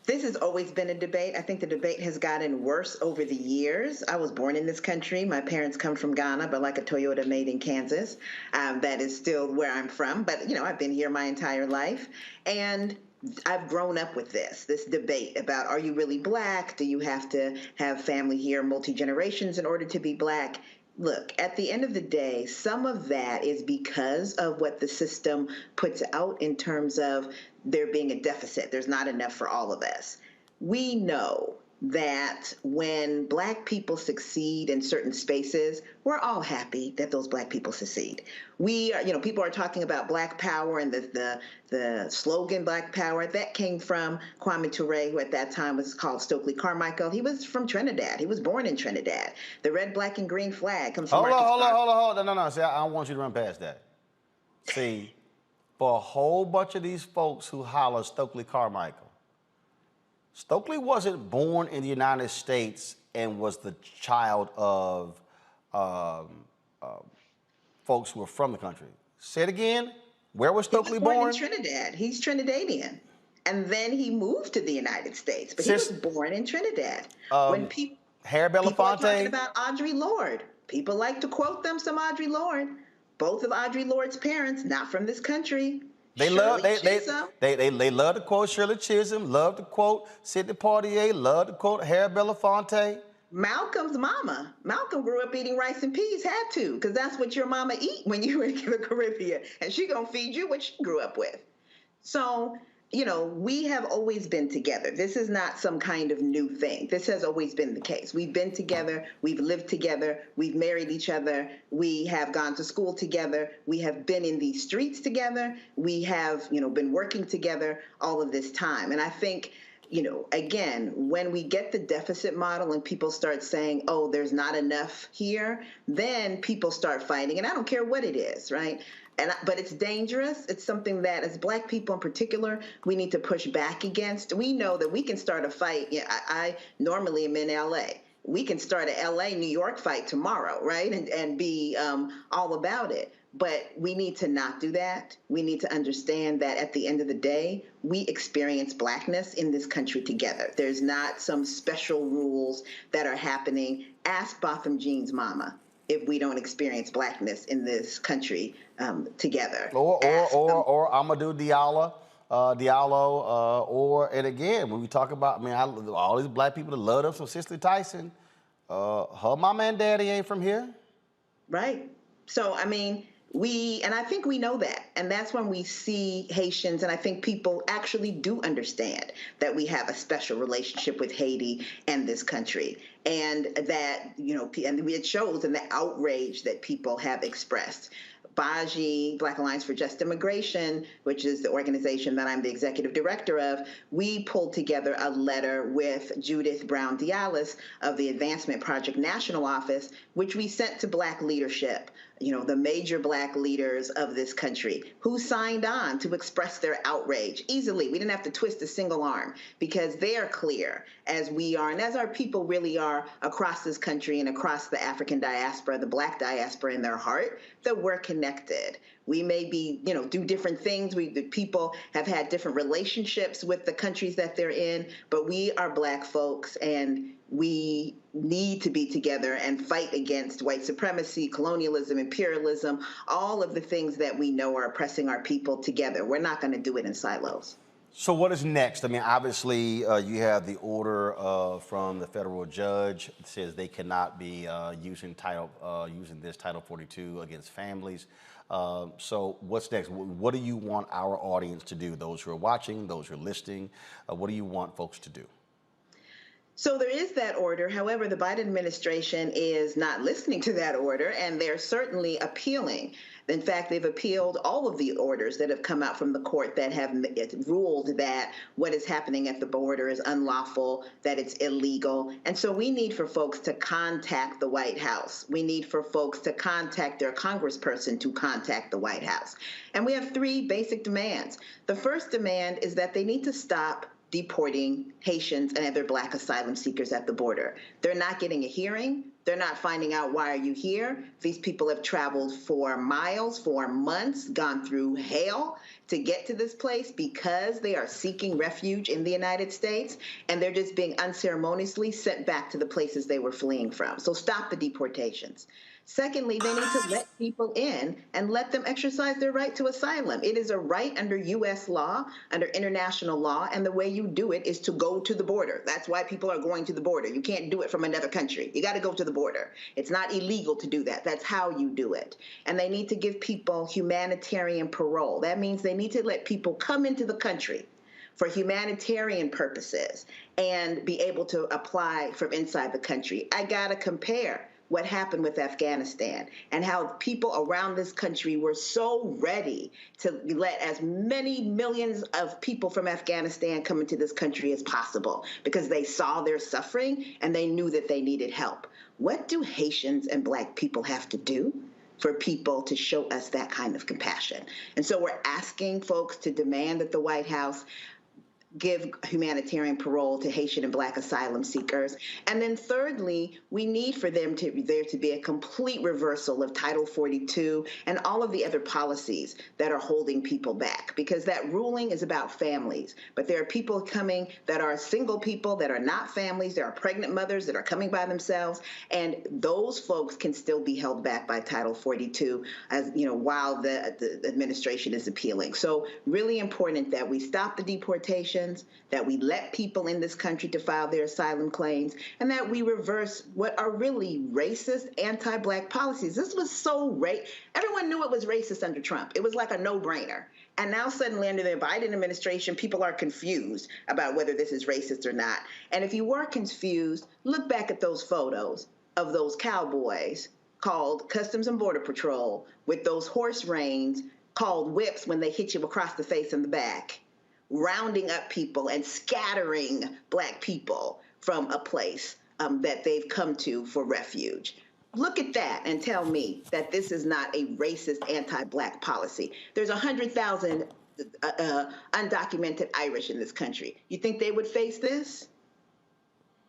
Speaker 10: this has always been a debate. I think the debate has gotten worse over the years. I was born in this country. My parents come from Ghana, but like a Toyota made in Kansas. That is still where I'm from. But, you know, I've been here my entire life. And I've grown up with this debate about, are you really black? Do you have to have family here, multi-generations in order to be black? Look, at the end of the day, some of that is because of what the system puts out in terms of there being a deficit. There's not enough for all of us. We know that when black people succeed in certain spaces, we're all happy that those black people succeed. We are, you know, people are talking about black power and the slogan black power. That came from Kwame Ture, who at that time was called Stokely Carmichael. He was from Trinidad. He was born in Trinidad. The red, black, and green flag comes from
Speaker 1: Hold on. No. See, I don't want you to run past that. See, for a whole bunch of these folks who holler Stokely Carmichael, Stokely wasn't born in the United States and was the child of folks who were from the country. Say it again. Where was Stokely born?
Speaker 10: He was born in Trinidad. He's Trinidadian. And then he moved to the United States, but he was born in Trinidad. When people are talking about Audre Lorde, people like to quote some Audre Lorde. Both of Audre Lorde's parents, not from this country. They love
Speaker 1: to quote Shirley Chisholm, love to quote Sidney Poitier, love to quote Harry Belafonte.
Speaker 10: Malcolm's mama. Malcolm grew up eating rice and peas, had to, because that's what your mama eat when you were in the Caribbean. And she gonna feed you what she grew up with. So, you know, we have always been together. This is not some kind of new thing. This has always been the case. We've been together. We've lived together. We've married each other. We have gone to school together. We have been in these streets together. We have, you know, been working together all of this time. And I think, you know, again, when we get the deficit model and people start saying, oh, there's not enough here, then people start fighting. And I don't care what it is, right? But it's dangerous. It's something that, as black people in particular, we need to push back against. We know that we can start a fight. Yeah, I normally am in L.A. We can start a L.A. New York fight tomorrow, right? And be all about it. But we need to not do that. We need to understand that at the end of the day, we experience blackness in this country together. There's not some special rules that are happening. Ask Botham Jean's mama if we don't experience blackness in this country together.
Speaker 1: Or Amadou Diallo, and again, when we talk about, I mean, all these black people that love them, so Cicely Tyson, her mama and daddy ain't from here.
Speaker 10: Right. So, I mean, and I think we know that. And that's when we see Haitians, and I think people actually do understand that we have a special relationship with Haiti and this country. And that, you know, and it shows in the outrage that people have expressed. BAJI, Black Alliance for Just Immigration, which is the organization that I'm the executive director of, we pulled together a letter with Judith Brown Dialis of the Advancement Project National Office, which we sent to Black leadership, the major Black leaders of this country, who signed on to express their outrage easily. We didn't have to twist a single arm because they're clear, as we are, and as our people really are across this country and across the African diaspora, the Black diaspora in their heart, that we're connected. We may be, do different things. The people have had different relationships with the countries that they're in, but we are Black folks, and we need to be together and fight against white supremacy, colonialism, imperialism, all of the things that we know are oppressing our people together. We're not going to do it in silos.
Speaker 1: So what is next? I mean, obviously, you have the order from the federal judge that says they cannot be using this Title 42 against families. So what's next? What do you want our audience to do? Those who are watching, those who are listening, what do you want folks to do?
Speaker 10: So there is that order. However, the Biden administration is not listening to that order, and they're certainly appealing. In fact, they've appealed all of the orders that have come out from the court that have ruled that what is happening at the border is unlawful, that it's illegal. And so we need for folks to contact the White House. We need for folks to contact their congressperson to contact the White House. And we have three basic demands. The first demand is that they need to stop deporting Haitians and other Black asylum seekers at the border. They're not getting a hearing. They're not finding out, why are you here? These people have traveled for miles, for months, gone through hell to get to this place because they are seeking refuge in the United States, and they're just being unceremoniously sent back to the places they were fleeing from. So stop the deportations. Secondly, they need to let people in and let them exercise their right to asylum. It is a right under U.S. law, under international law, and the way you do it is to go to the border. That's why people are going to the border. You can't do it from another country. You got to go to the border. It's not illegal to do that. That's how you do it. And they need to give people humanitarian parole. That means they need to let people come into the country for humanitarian purposes and be able to apply from inside the country. I got to compare what happened with Afghanistan and how people around this country were so ready to let as many millions of people from Afghanistan come into this country as possible because they saw their suffering and they knew that they needed help. What do Haitians and Black people have to do for people to show us that kind of compassion? And so we're asking folks to demand that the White House give humanitarian parole to Haitian and Black asylum seekers. And then thirdly, we need for there to be a complete reversal of Title 42 and all of the other policies that are holding people back, because that ruling is about families. But there are people coming that are single people, that are not families. There are pregnant mothers that are coming by themselves. And those folks can still be held back by Title 42 while the administration is appealing. So really important that we stop the deportation, that we let people in this country to file their asylum claims, and that we reverse what are really racist, anti-Black policies. This was so everyone knew it was racist under Trump. It was like a no-brainer. And now suddenly under the Biden administration, people are confused about whether this is racist or not. And if you were confused, look back at those photos of those cowboys called Customs and Border Patrol with those horse reins called whips when they hit you across the face and the back, rounding up people and scattering Black people from a place that they've come to for refuge. Look at that and tell me that this is not a racist anti-Black policy. There's 100,000 undocumented Irish in this country. You think they would face this?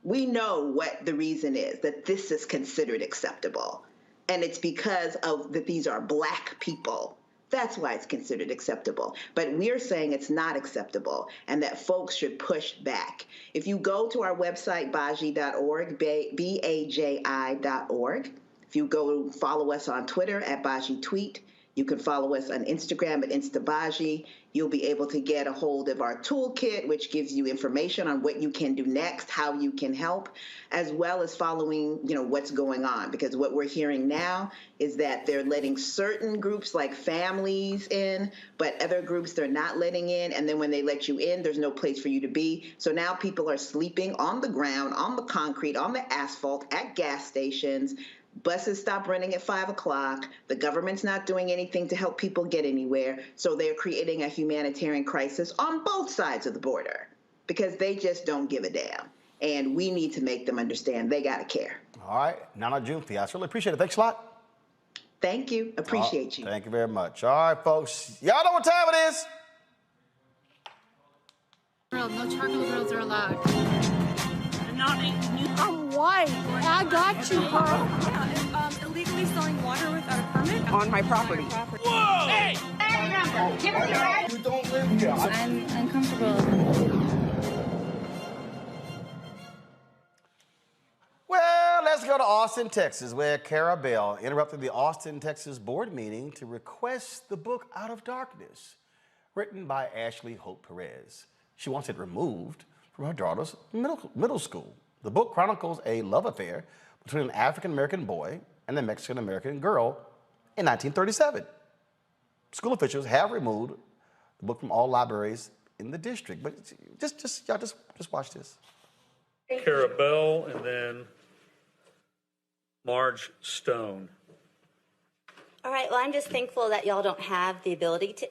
Speaker 10: We know what the reason is, that this is considered acceptable. And it's because that these are Black people. That's why it's considered acceptable. But we're saying it's not acceptable and that folks should push back. If you go to our website, baji.org, BAJI.org, if you go follow us on Twitter at Baji Tweet, you can follow us on Instagram at InstaBaji. You'll be able to get a hold of our toolkit, which gives you information on what you can do next, how you can help, as well as following, what's going on. Because what we're hearing now is that they're letting certain groups like families in, but other groups they're not letting in. And then when they let you in, there's no place for you to be. So now people are sleeping on the ground, on the concrete, on the asphalt, at gas stations. Buses stop running at 5 o'clock. The government's not doing anything to help people get anywhere. So they're creating a humanitarian crisis on both sides of the border because they just don't give a damn. And we need to make them understand they got to care.
Speaker 1: All right. Nana Junthi, I certainly appreciate it. Thanks a lot.
Speaker 10: Thank you. Appreciate you.
Speaker 1: Thank you very much. All right, folks. Y'all know what time it is.
Speaker 19: No charcoal grills are allowed.
Speaker 4: I'm white. I got you, Carl.
Speaker 19: Yeah, illegally selling water without a permit
Speaker 15: On my property.
Speaker 19: Whoa! Hey!
Speaker 14: You don't live here.
Speaker 19: I'm uncomfortable.
Speaker 1: Well, let's go to Austin, Texas, where Cara Bell interrupted the Austin, Texas board meeting to request the book Out of Darkness, written by Ashley Hope Perez. She wants it removed from her daughter's middle school. The book chronicles a love affair between an African-American boy and a Mexican-American girl in 1937. School officials have removed the book from all libraries in the district. But y'all just watch this.
Speaker 20: Cara Bell and then Marge Stone.
Speaker 21: All right, well, I'm just thankful that y'all don't have the ability to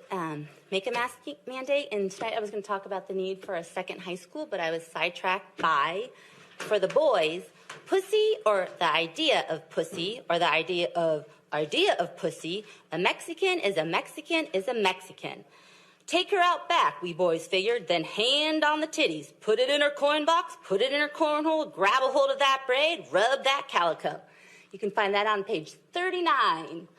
Speaker 21: make a mask mandate. And tonight I was going to talk about the need for a second high school, but I was sidetracked by, for the boys, pussy or the idea of pussy or the idea of pussy. A Mexican is a Mexican is a Mexican. Take her out back, we boys figured, then hand on the titties. Put it in her coin box, put it in her cornhole, grab a hold of that braid, rub that calico. You can find that on page 39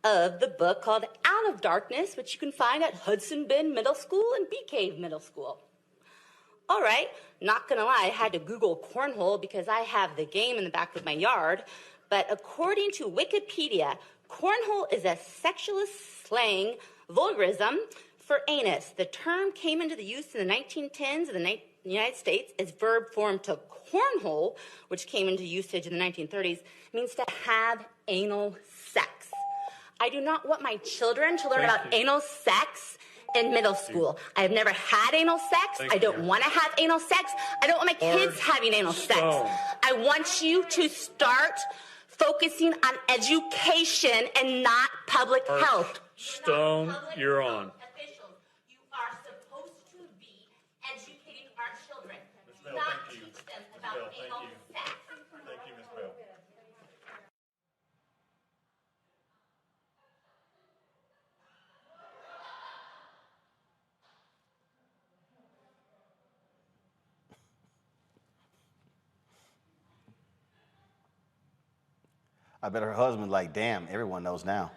Speaker 21: of the book called Out of Darkness, which you can find at Hudson Bend Middle School and Bee Cave Middle School. All right, not gonna lie, I had to Google cornhole because I have the game in the back of my yard. But according to Wikipedia, cornhole is a sexualist slang vulgarism for anus. The term came into the use in the 1910s in the United States as verb form to cornhole, which came into usage in the 1930s, means to have anal sex. I do not want my children to learn about anal sex in middle school. I have never had anal sex. I don't want to have anal sex. I don't want my kids having anal sex. I want you to start focusing on education and not public health.
Speaker 20: Stone, you're on.
Speaker 21: You are supposed to be educating our children, not teach them about anal sex.
Speaker 20: Thank you, Ms. Bell.
Speaker 1: I bet her husband's like, damn, everyone knows now.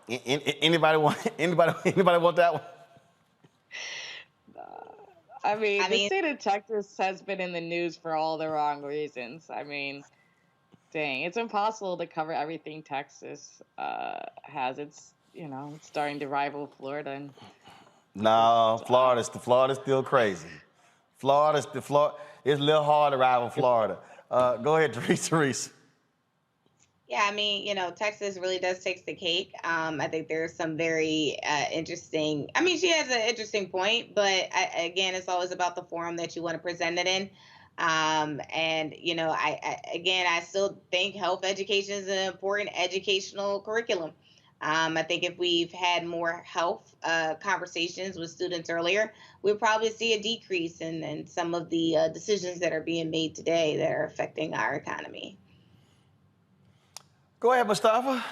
Speaker 1: Anybody want that one?
Speaker 11: I mean, the state of Texas has been in the news for all the wrong reasons. I mean, dang, it's impossible to cover everything Texas has. It's starting to rival Florida. And
Speaker 1: no, Florida's still crazy. It's a little hard to rival Florida. Go ahead, Therese.
Speaker 3: Yeah, I mean, Texas really does take the cake. I think there's some very interesting. I mean, she has an interesting point, but again, it's always about the forum that you want to present it in. And I still think health education is an important educational curriculum. I think if we've had more health conversations with students earlier, we'll probably see a decrease in some of the decisions that are being made today that are affecting our economy.
Speaker 1: Go ahead, Mustafa.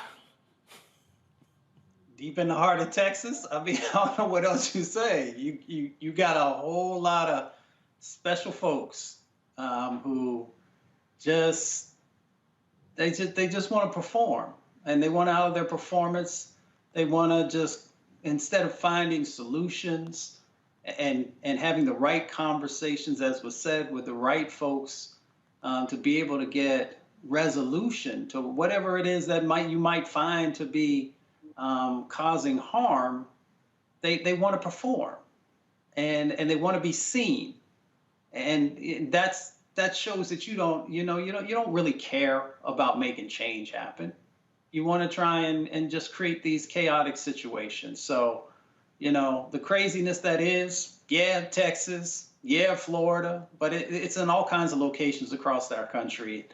Speaker 5: Deep in the heart of Texas, I mean, I don't know what else you say. You got a whole lot of special folks who just want to perform, and they want out of their performance. They want to just, instead of finding solutions and having the right conversations, as was said, with the right folks, to be able to get resolution to whatever it is that you might find to be causing harm, they want to perform, and they want to be seen, and that shows that you don't really care about making change happen. You want to try and just create these chaotic situations. So, the craziness that is, Texas, Florida, but it's in all kinds of locations across our country.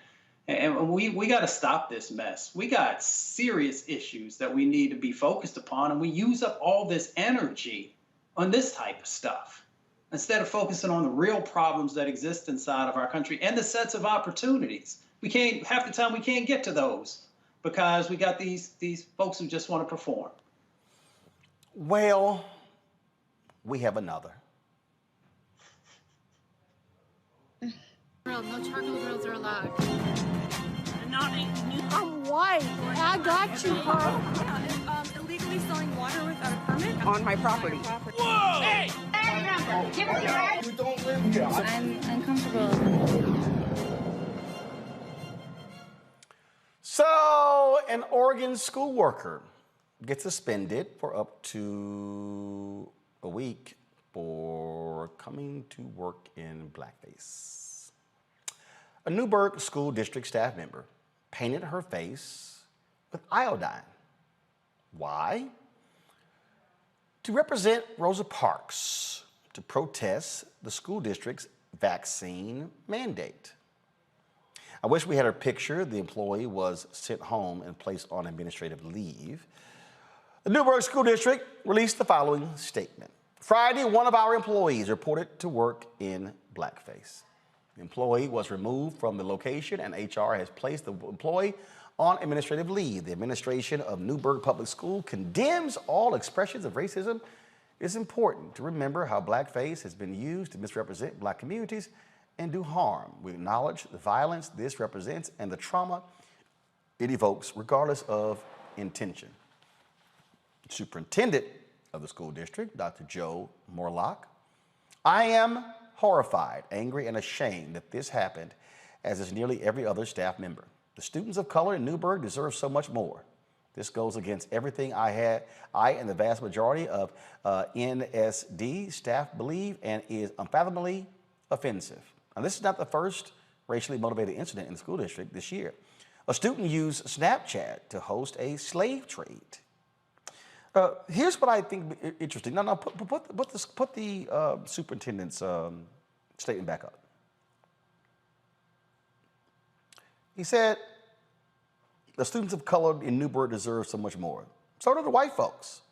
Speaker 5: And we got to stop this mess. We got serious issues that we need to be focused upon, and we use up all this energy on this type of stuff instead of focusing on the real problems that exist inside of our country and the sets of opportunities. Half the time we can't get to those because we got these folks who just want to perform.
Speaker 1: Well, we have another.
Speaker 19: Girl, no charcoal girls are allowed.
Speaker 4: I'm white. I got you, huh?
Speaker 19: Yeah, illegally selling water without a permit
Speaker 15: On my property.
Speaker 19: Whoa! Hey!
Speaker 14: You don't live here.
Speaker 19: I'm uncomfortable.
Speaker 1: So, an Oregon school worker gets suspended for up to a week for coming to work in blackface. A Newburgh school district staff member painted her face with iodine. Why? To represent Rosa Parks, to protest the school district's vaccine mandate. I wish we had her picture. The employee was sent home and placed on administrative leave. The Newburgh School District released the following statement. Friday, one of our employees reported to work in blackface. The employee was removed from the location and HR has placed the employee on administrative leave. The administration of Newburgh Public School condemns all expressions of racism. It's important to remember how blackface has been used to misrepresent black communities and do harm. We acknowledge the violence this represents and the trauma it evokes, regardless of intention. The superintendent of the school district, Dr. Joe Morlock, I am horrified, angry, and ashamed that this happened, as is nearly every other staff member. The students of color in Newburgh deserve so much more. This goes against everything I and the vast majority of NSD staff believe and is unfathomably offensive. Now, this is not the first racially motivated incident in the school district this year. A student used Snapchat to host a slave trade. Here's what I think interesting. No, put the superintendent's statement back up. He said, the students of color in Newburgh deserve so much more. So do the white folks.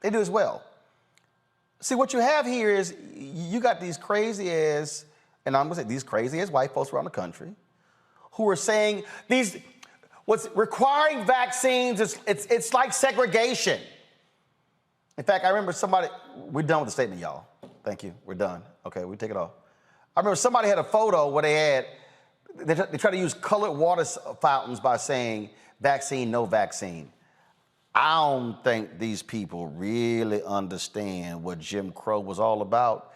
Speaker 1: They do as well. See, what you have here is you got these crazy ass, and I'm gonna say these crazy ass white folks around the country who are saying what's requiring vaccines, it's like segregation. In fact, I remember we're done with the statement, y'all. Thank you, we're done. Okay, we take it off. I remember somebody had a photo where they try to use colored water fountains by saying vaccine, no vaccine. I don't think these people really understand what Jim Crow was all about.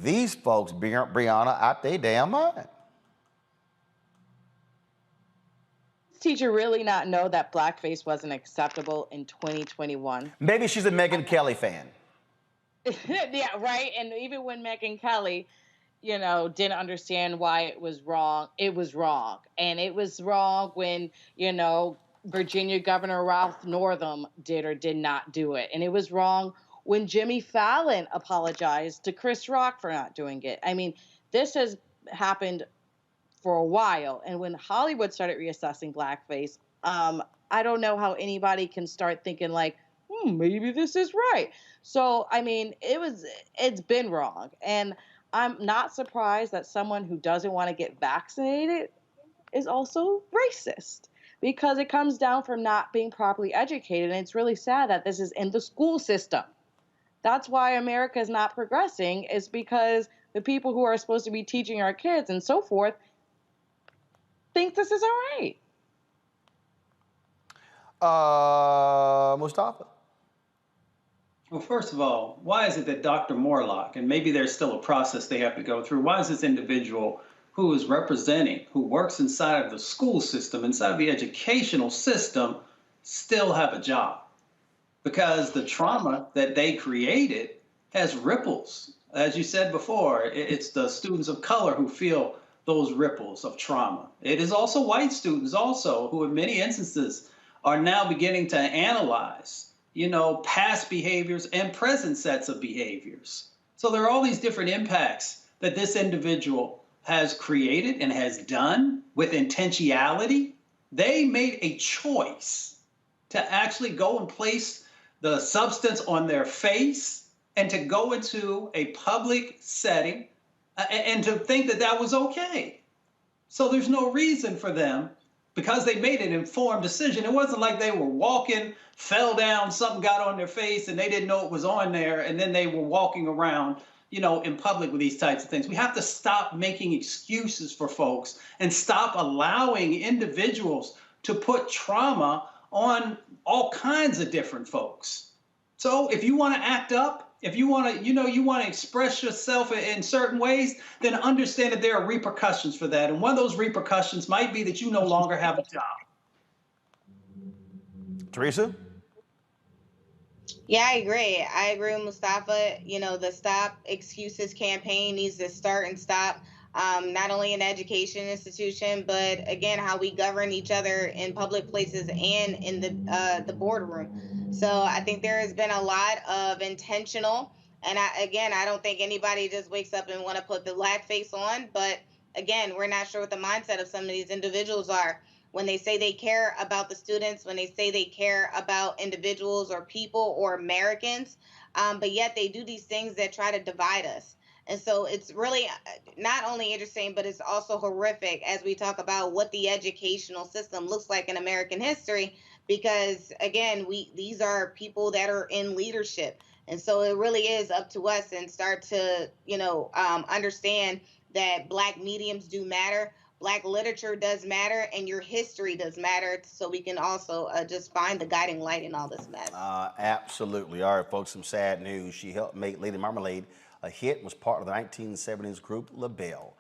Speaker 1: These folks, Brianna, out their damn mind.
Speaker 11: Teacher really not know that blackface wasn't acceptable in 2021?
Speaker 1: Maybe she's a Megyn Kelly fan.
Speaker 11: Yeah, right. And even when Megyn Kelly, didn't understand why it was wrong, it was wrong. And it was wrong when, Virginia Governor Ralph Northam did or did not do it. And it was wrong when Jimmy Fallon apologized to Chris Rock for not doing it. I mean, this has happened for a while. And when Hollywood started reassessing blackface, I don't know how anybody can start thinking like, maybe this is right. So, I mean, it's been wrong. And I'm not surprised that someone who doesn't want to get vaccinated is also racist, because it comes down from not being properly educated. And it's really sad that this is in the school system. That's why America is not progressing, is because the people who are supposed to be teaching our kids and so forth think this is all right.
Speaker 1: Mustafa?
Speaker 5: Well, first of all, why is it that Dr. Morlock, and maybe there's still a process they have to go through, why is this individual who is representing, who works inside of the school system, inside of the educational system, still have a job? Because the trauma that they created has ripples. As you said before, it's the students of color who feel those ripples of trauma. It is also white students also who in many instances are now beginning to analyze past behaviors and present sets of behaviors. So there are all these different impacts that this individual has created and has done with intentionality. They made a choice to actually go and place the substance on their face and to go into a public setting and to think that that was okay. So there's no reason for them, because they made an informed decision. It wasn't like they were walking, fell down, something got on their face and they didn't know it was on there, and then they were walking around, you know, in public with these types of things. We have to stop making excuses for folks and stop allowing individuals to put trauma on all kinds of different folks. So if you want to act up, if you want to, you want to express yourself in certain ways, then understand that there are repercussions for that. And one of those repercussions might be that you no longer have a job.
Speaker 1: Teresa?
Speaker 3: Yeah, I agree. I agree with Mustafa. You know, the Stop Excuses campaign needs to start and stop, not only in education institution, but again, how we govern each other in public places and in the boardroom. So I think there has been a lot of intentional, and I don't think anybody just wakes up and want to put the blackface on. But again, we're not sure what the mindset of some of these individuals are when they say they care about the students, when they say they care about individuals or people or Americans, but yet they do these things that try to divide us. And so it's really not only interesting, but it's also horrific as we talk about what the educational system looks like in American history, because again, these are people that are in leadership. And so it really is up to us and start to, understand that Black mediums do matter. Black literature does matter, and your history does matter, so we can also just find the guiding light in all this mess.
Speaker 1: Absolutely. All right, folks, some sad news. She helped make Lady Marmalade a hit, was part of the 1970s group LaBelle.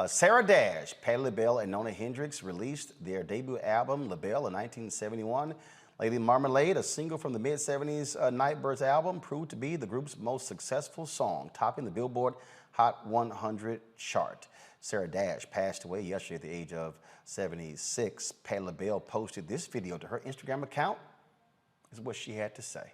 Speaker 1: Sarah Dash, Patti LaBelle, and Nona Hendrix released their debut album, LaBelle, in 1971. Lady Marmalade, a single from the mid-70s Nightbirds album, proved to be the group's most successful song, topping the Billboard Hot 100 chart. Sarah Dash passed away yesterday at the age of 76. Patti LaBelle posted this video to her Instagram account. This is what she had to say.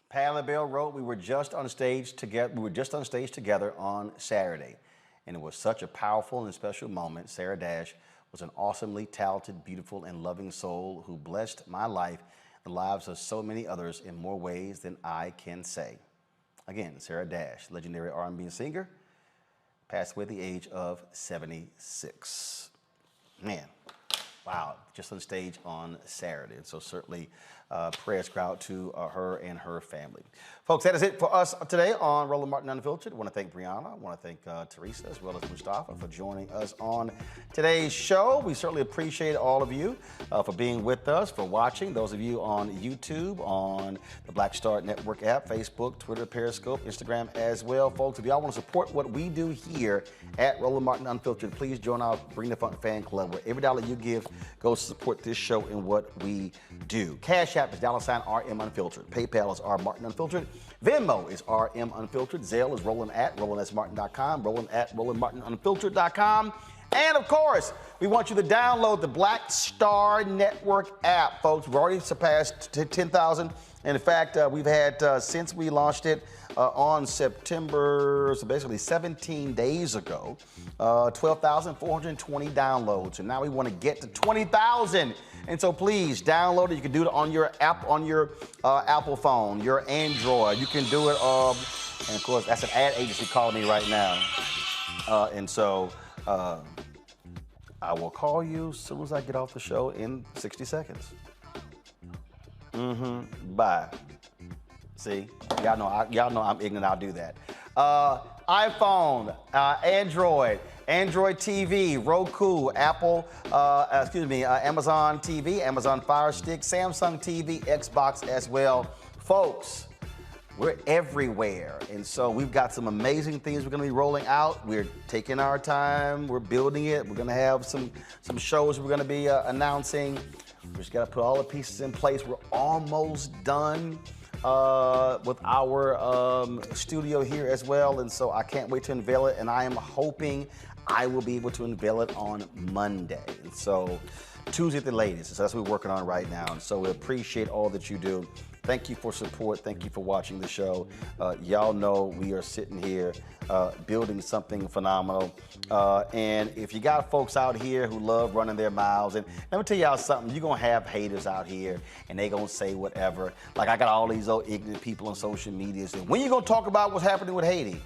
Speaker 1: Patti LaBelle wrote, "We were just on stage together on Saturday, and it was such a powerful and special moment. Sarah Dash was an awesomely talented, beautiful, and loving soul who blessed my life and the lives of so many others in more ways than I can say." Again, Sarah Dash, legendary R&B singer, passed away at the age of 76. Man, wow, just on stage on Saturday. And so certainly prayers go out to her and her family. Folks, that is it for us today on Roland Martin Unfiltered. I want to thank Brianna. I want to thank Teresa as well as Mustafa for joining us on today's show. We certainly appreciate all of you for being with us, for watching. Those of you on YouTube, on the Black Star Network app, Facebook, Twitter, Periscope, Instagram as well. Folks, if y'all want to support what we do here at Roland Martin Unfiltered, please join our Bring the Funk fan club, where every dollar you give goes to support this show and what we do. Cash App is $RM Unfiltered. PayPal is R Martin Unfiltered. Venmo is RM Unfiltered. Zelle is Roland@RolandSMartin.com. Roland@RolandMartinUnfiltered.com. And of course, we want you to download the Black Star Network app, folks. We've already surpassed 10,000. And in fact, we've had, since we launched it on September, so basically 17 days ago, 12,420 downloads. And now we want to get to 20,000. And so please download it. You can do it on your app, on your Apple phone, your Android. You can do it, and of course, that's an ad agency calling me right now. And so I will call you as soon as I get off the show in 60 seconds. Bye. See, y'all know I'm ignorant. I'll do that. iPhone, Android TV, Roku, Apple, Amazon TV, Amazon Fire Stick, Samsung TV, Xbox as well. Folks, we're everywhere. And so we've got some amazing things we're going to be rolling out. We're taking our time. We're building it. We're going to have some shows we're going to be announcing. We just got to put all the pieces in place. We're almost done with our studio here as well. And so I can't wait to unveil it. And I am hoping I will be able to unveil it on Monday. And so Tuesday at the latest. So that's what we're working on right now. And so we appreciate all that you do. Thank you for support. Thank you for watching the show. Y'all know we are sitting here building something phenomenal. And if you got folks out here who love running their mouths, and let me tell y'all something, you're going to have haters out here, and they going to say whatever. Like I got all these old ignorant people on social media saying, when you going to talk about what's happening with Haiti?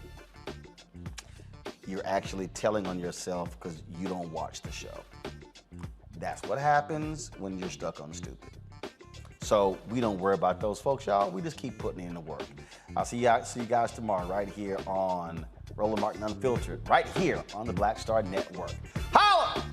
Speaker 1: You're actually telling on yourself because you don't watch the show. That's what happens when you're stuck on stupid. So we don't worry about those folks, y'all. We just keep putting in the work. I'll see you guys tomorrow right here on Roland Martin Unfiltered, right here on the Black Star Network. Holla!